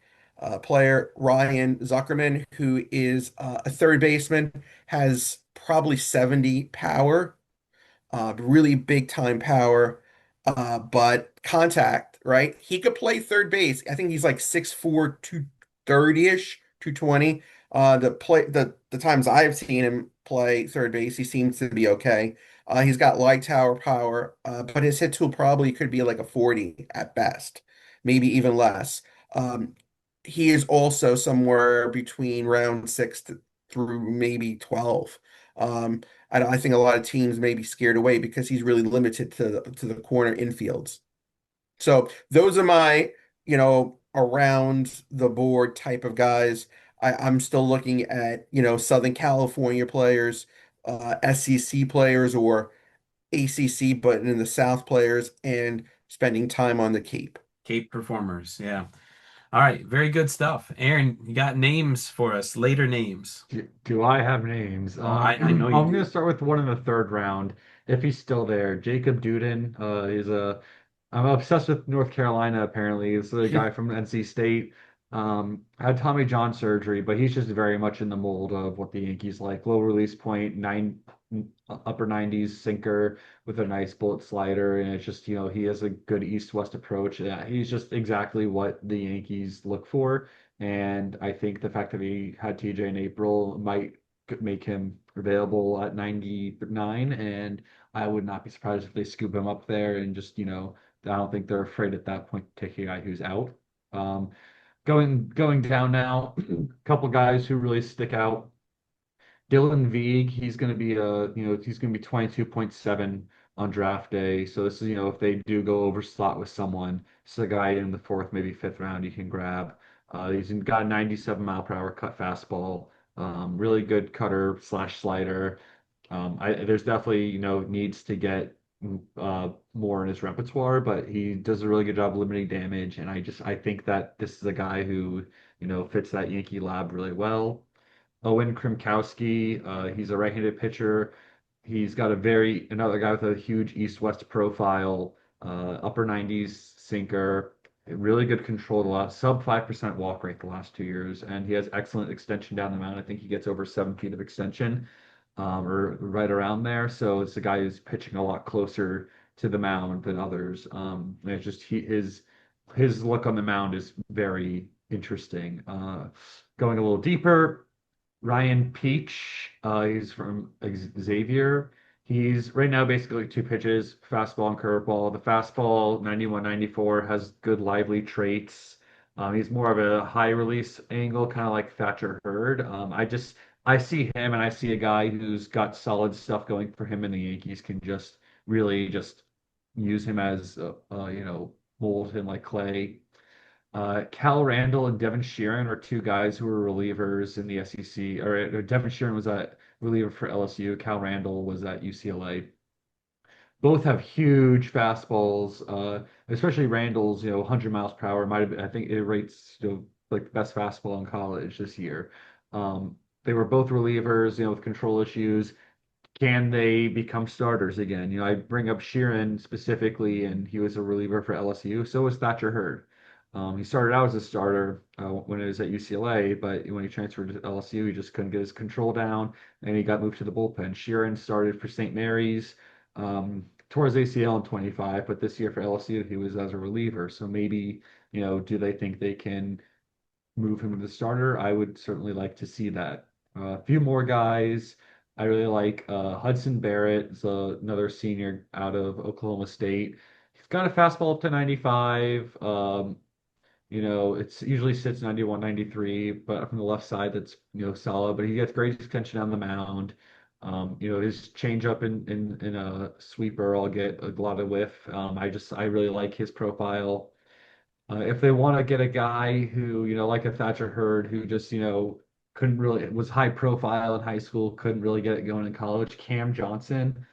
player, Ryan Zuckerman, who is a third baseman, has probably 70 power, really big time power, but contact, right? He could play third base. I think he's like 6'4", 230-ish, 220. The times I've seen him play third base, he seems to be okay. He's got light tower power, but his hit tool probably could be like a 40 at best, maybe even less. Um, he is also somewhere between round through maybe 12. Um, I think a lot of teams may be scared away because he's really limited to the corner infields. So those are my, around the board type of guys. I'm still looking at, Southern California players, SEC players, or ACC, but in the South players, and spending time on the Cape. Cape performers. Yeah. All right. Very good stuff. Aaron, you got names for us, later names. Do I have names? Oh, I know you I'm going to do. start with one in the third round, if he's still there. Jacob Duden is a. I'm obsessed with North Carolina. Apparently, he's a guy from NC State. Had Tommy John surgery, but he's just very much in the mold of what the Yankees like. Low release point, upper 90s sinker with a nice bullet slider, and it's just he has a good east-west approach. He's just exactly what the Yankees look for. And I think the fact that he had TJ in April might make him available at 99. And I would not be surprised if they scoop him up there and just, I don't think they're afraid at that point to take a guy who's out. Um, going down now, a couple guys who really stick out. Dylan Veig, he's going to be 22.7 on draft day. So this is, if they do go over slot with someone, it's a guy in the fourth, maybe fifth round you can grab. He's got a 97 mile per hour cut fastball, really good cutter slash slider. There's definitely, needs to get more in his repertoire, but he does a really good job limiting damage. And I think that this is a guy who, fits that Yankee lab really well. Owen Krimkowski, he's a right-handed pitcher. He's got another guy with a huge east-west profile, upper 90s sinker, really good control the last sub 5% walk rate the last 2 years, and he has excellent extension down the mound. I think he gets over 7 feet of extension, or right around there. So it's a guy who's pitching a lot closer to the mound than others. And it's just his look on the mound is very interesting. Going a little deeper. Ryan Peach, he's from Xavier. He's right now basically two pitches, fastball and curveball. The fastball, 91, 94, has good lively traits. He's more of a high release angle, kind of like Thatcher Hurd. I see him and I see a guy who's got solid stuff going for him, and the Yankees can just really just use him as, mold him like clay. Cal Randall and Devin Sheeran are two guys who were relievers in the SEC. Or Devin Sheeran was a reliever for LSU. Cal Randall was at UCLA. Both have huge fastballs, especially Randall's, 100 miles per hour. Might have been, I think it rates, like the best fastball in college this year. They were both relievers, with control issues. Can they become starters again? I bring up Sheeran specifically, and he was a reliever for LSU. So was Thatcher Hurd. He started out as a starter when he was at UCLA, but when he transferred to LSU, he just couldn't get his control down, and he got moved to the bullpen. Sheeran started for St. Mary's, tore his ACL in 25, but this year for LSU, he was as a reliever. So maybe, do they think they can move him to the starter? I would certainly like to see that. A few more guys. I really like Hudson Barrett, is another senior out of Oklahoma State. He's got a fastball up to 95. It's usually sits 91, 93, but from the left side, that's, solid. But he gets great extension on the mound. His changeup in a sweeper, I'll get a lot of whiff. I really like his profile. If they want to get a guy who, like a Thatcher Hurd, who just, couldn't really, was high profile in high school, couldn't really get it going in college, Cam Johnson.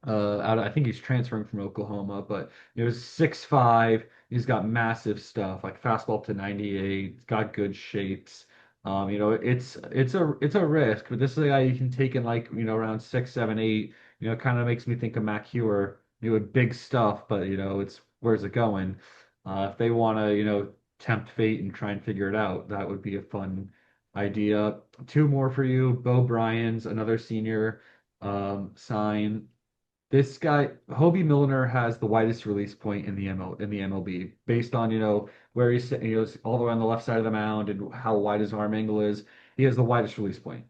I think he's transferring from Oklahoma, but he was 6'5". He's got massive stuff, like fastball up to 98. He's got good shapes. It's a risk, but this is a guy you can take in like, around 6, 7, 8. Kind of makes me think of Mac Hewer. With big stuff, but it's where's it going? If they want to, tempt fate and try and figure it out, that would be a fun idea. Two more for you. Bo Bryans, another senior sign. This guy, Hobie Milner, has the widest release point in the MLB, based on where he's sitting. All the way on the left side of the mound and how wide his arm angle is. He has the widest release point.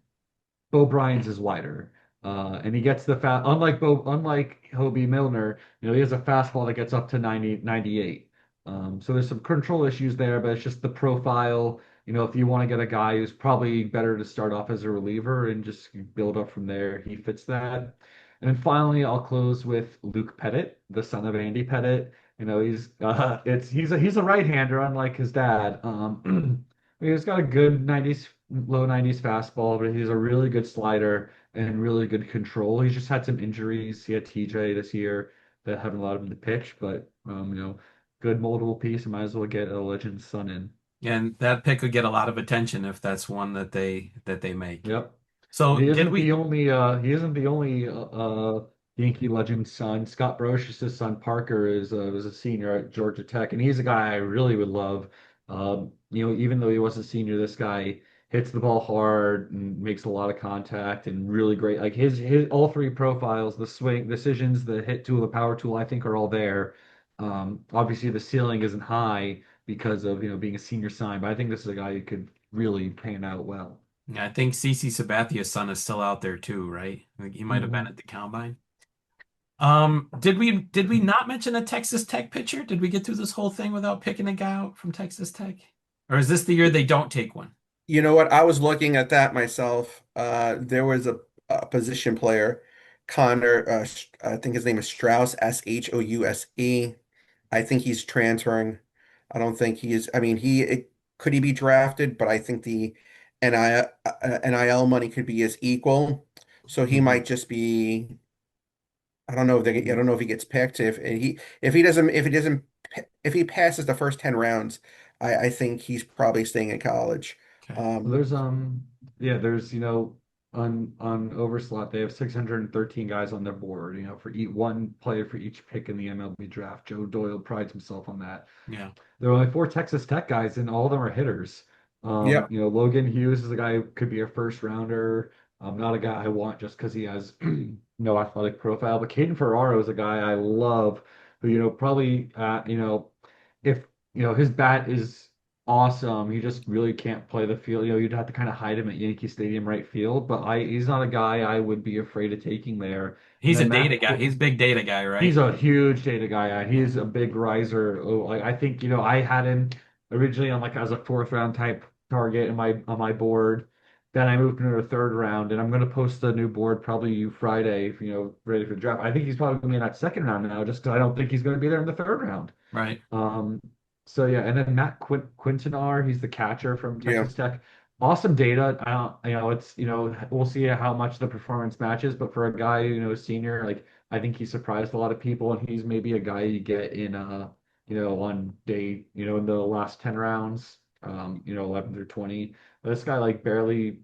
Bo Bryant's is wider, and he gets the fast. Unlike Hobie Milner, he has a fastball that gets up to 90, 98. So there's some control issues there, but it's just the profile. If you want to get a guy who's probably better to start off as a reliever and just build up from there, he fits that. And then finally, I'll close with Luke Pettit, the son of Andy Pettit. He's a right-hander, unlike his dad. He's got a good 90s, low 90s fastball, but he's a really good slider and really good control. He's just had some injuries. He had TJ this year that haven't allowed him to pitch, but good moldable piece. I might as well get a Legends son in. And that pick would get a lot of attention if that's one that they make. Yep. And So did we? he isn't the only Yankee legend son. Scott Brosius' son Parker was a senior at Georgia Tech, and he's a guy I really would love. Even though he was a senior, this guy hits the ball hard and makes a lot of contact and really great. Like his all three profiles, the swing decisions, the hit tool, the power tool, I think are all there. Obviously the ceiling isn't high because of being a senior sign, but I think this is a guy who could really pan out well. I think CC Sabathia's son is still out there too, right? Like he might have been Mhm. at the combine. Did we not mention a Texas Tech pitcher? Did we get through this whole thing without picking a guy out from Texas Tech? Or is this the year they don't take one? You know what? I was looking at that myself. There was a position player, Connor. I think his name is Strauss, Shouse. I think he's transferring. I don't think he is. I mean, could he be drafted? But I think the NIL money could be his equal. So he Mhm. might just be. I don't know if he gets picked. If he passes the first 10 rounds, I think he's probably staying in college. Okay. Well, Um, there's on Overslot they have 613 guys on their board. For each one player for each pick in the MLB draft. Joe Doyle prides himself on that. Yeah. There are only four Texas Tech guys, and all of them are hitters. yep. Logan Hughes is a guy who could be a first rounder. Not a guy I want just because he has no athletic profile. But Caden Ferraro is a guy I love, who probably if his bat is awesome, he just really can't play the field. You'd have to kind of hide him at Yankee Stadium right field. But he's not a guy I would be afraid of taking there. And He's a then data guy. He's a big data guy, He's right? a huge data guy. Yeah. He's a big riser. Oh, like I think, I had him originally on like as a fourth round type target on my board. Then I moved into the third round, and I'm gonna post a new board probably Friday, if, ready for the draft. I think he's probably gonna be in that second round now, just because I don't think he's gonna be there in the third round. Right. Um, so yeah, and then Matt Quintanar, he's the catcher from Yeah. Texas Tech. Awesome data. I don't, it's, we'll see how much the performance matches, but for a guy, senior, like I think he surprised a lot of people, and he's maybe a guy you get in, on day, in the last 10 rounds, 11 through 20. This guy like barely,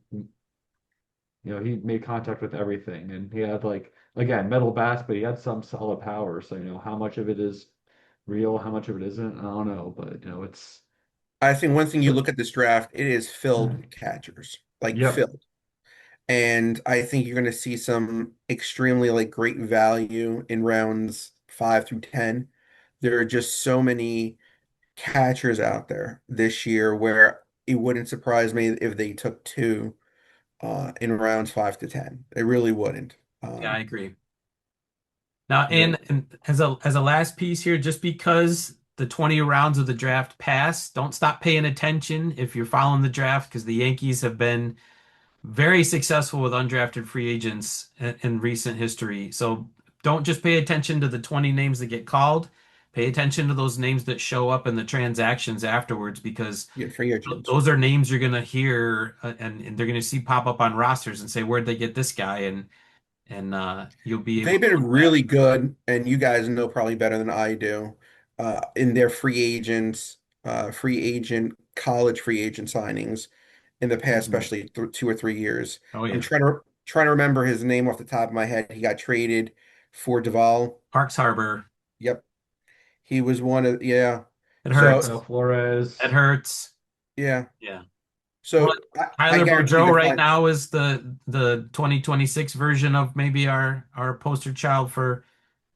he made contact with everything, and he had like again metal bats, but he had some solid power. So how much of it is real, how much of it isn't. I don't know, but it's I think one thing you so, look at this draft, it is filled with catchers, like yep. filled. And I think you're going to see some extremely like great value in rounds 5 through 10. There are just so many catchers out there this year where it wouldn't surprise me if they took two in rounds 5 to 10. It really wouldn't. Yeah, I agree. Now, Yep. and as a last piece here, just because the 20 rounds of the draft pass, don't stop paying attention if you're following the draft because the Yankees have been very successful with undrafted free agents in recent history. So don't just pay attention to the 20 names that get called. Pay attention to those names that show up in the transactions afterwards because Yeah, free agents. those are names you're going to hear and they're going to see pop up on rosters and say, where'd they get this guy? And you'll be able They've to been look back. really good, and you guys know probably better than I do, in their free agent, college free agent signings in the past, Mhm. especially th 2 or 3 years. Oh I'm yeah. trying to remember his name off the top of my head. He got traded for Duvall. Parks Harbor. Yep, he was one of yeah. It So hurts. Rafael It Flores. hurts. yeah, Yeah. Well, so I Tyler guarantee Boudreau they'll right find. now is the 2026 version of maybe our poster child for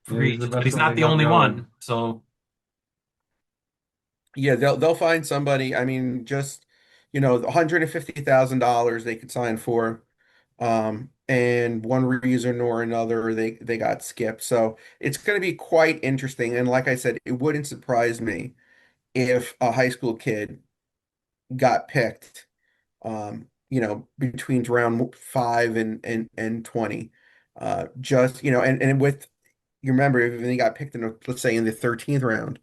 Yeah, free he's the agents, but best he's one not they the have only going. one. So Yeah, they'll find somebody. I mean, just $150,000 they could sign for. And one reason or another, they got skipped. So it's going to be quite interesting. And like I said, it wouldn't surprise me if a high school kid got picked, between round 5 and 20. Just, and with you remember if he got picked in, let's say in the 13th round,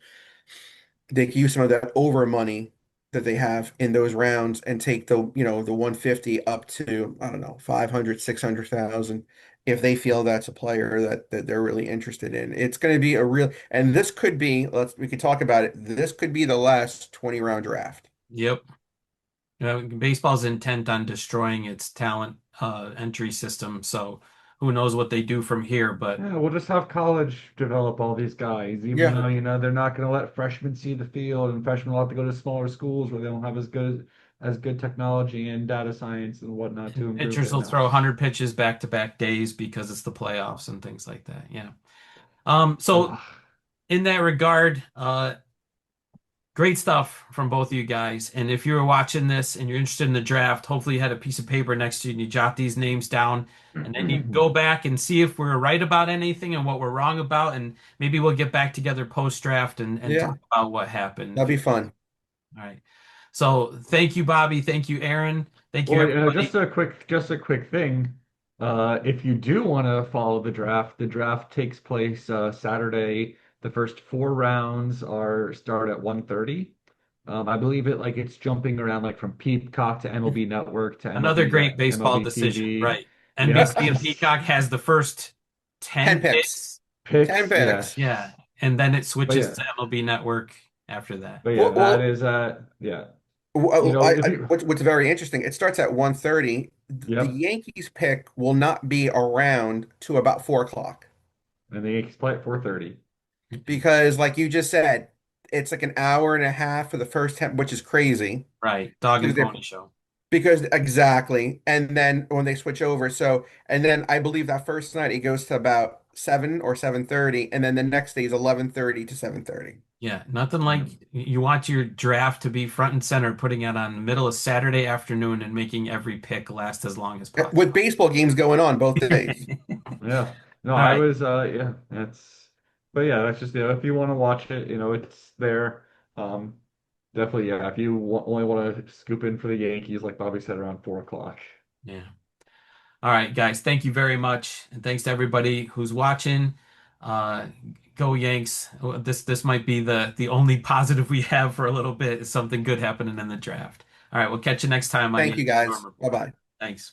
they could use some of that over money that they have in those rounds and take the 150 up to, I don't know, 500, 600,000 if they feel that's a player that they're really interested in. It's going to be a real, and this could be, we could talk about it. This could be the last 20 round draft. yep. Baseball's intent on destroying its talent entry system. So who knows what they do from here? But Yeah, we'll just have college develop all these guys, even Yeah. though, they're not going to let freshmen see the field, and freshmen will have to go to smaller schools where they don't have as good technology and data science and whatnot to improve pitchers it will now. throw 100 pitches back to back days because it's the playoffs and things like that. Yeah. So Ugh. in that regard, great stuff from both of you guys. And if you're watching this and you're interested in the draft, hopefully you had a piece of paper next to you and you jot these names down. And then you go back and see if we're right about anything and what we're wrong about. And maybe we'll get back together post draft and Yeah, talk about what happened. that'd be fun. All right. So thank you, Bobby. Thank you, Aaron. Thank you, Well, everybody. just a quick thing. If you do want to follow the draft takes place Saturday. The first four rounds are start at 1:30. I believe it's jumping around like from Peacock to MLB Network to Another MLB great to baseball MLB decision, TV. right? Yeah, NBC and Peacock has the first 10 10 picks. picks. 10 picks. Yeah, picks. Yeah. And then it but switches yeah, to MLB Network after that. but yeah, Well, that well, is yeah. If you what's very interesting, it starts at 1:30. The yep, Yankees pick will not be around to about 4 o'clock and the Yankees play at 4:30. because, like you just said, it's like an hour and a half for the first 10, which is crazy Right. Dog because and they're pony show. because exactly. And then when they switch over, and then I believe that first night it goes to about 7 or 7:30, and then the next day is 11:30 to 7:30. Yeah. Nothing like Yep. you want your draft to be front and center, putting it on the middle of Saturday afternoon and making every pick last as long as With possible. baseball games going on both days. Yeah. No, All I right. was yeah, that's but yeah, that's just if you want to watch it, it's there. Um Definitely, yeah. If you only want to scoop in for the Yankees, like Bobby said, around 4 o'clock. Yeah. All right, guys. Thank you very much. And thanks to everybody who's watching. Uh, go Yanks. This might be the only positive we have for a little bit. Is something good happening in the draft. All right, we'll catch you next time on Thank you Yankees Farm guys. Report. Bye-bye. Thanks.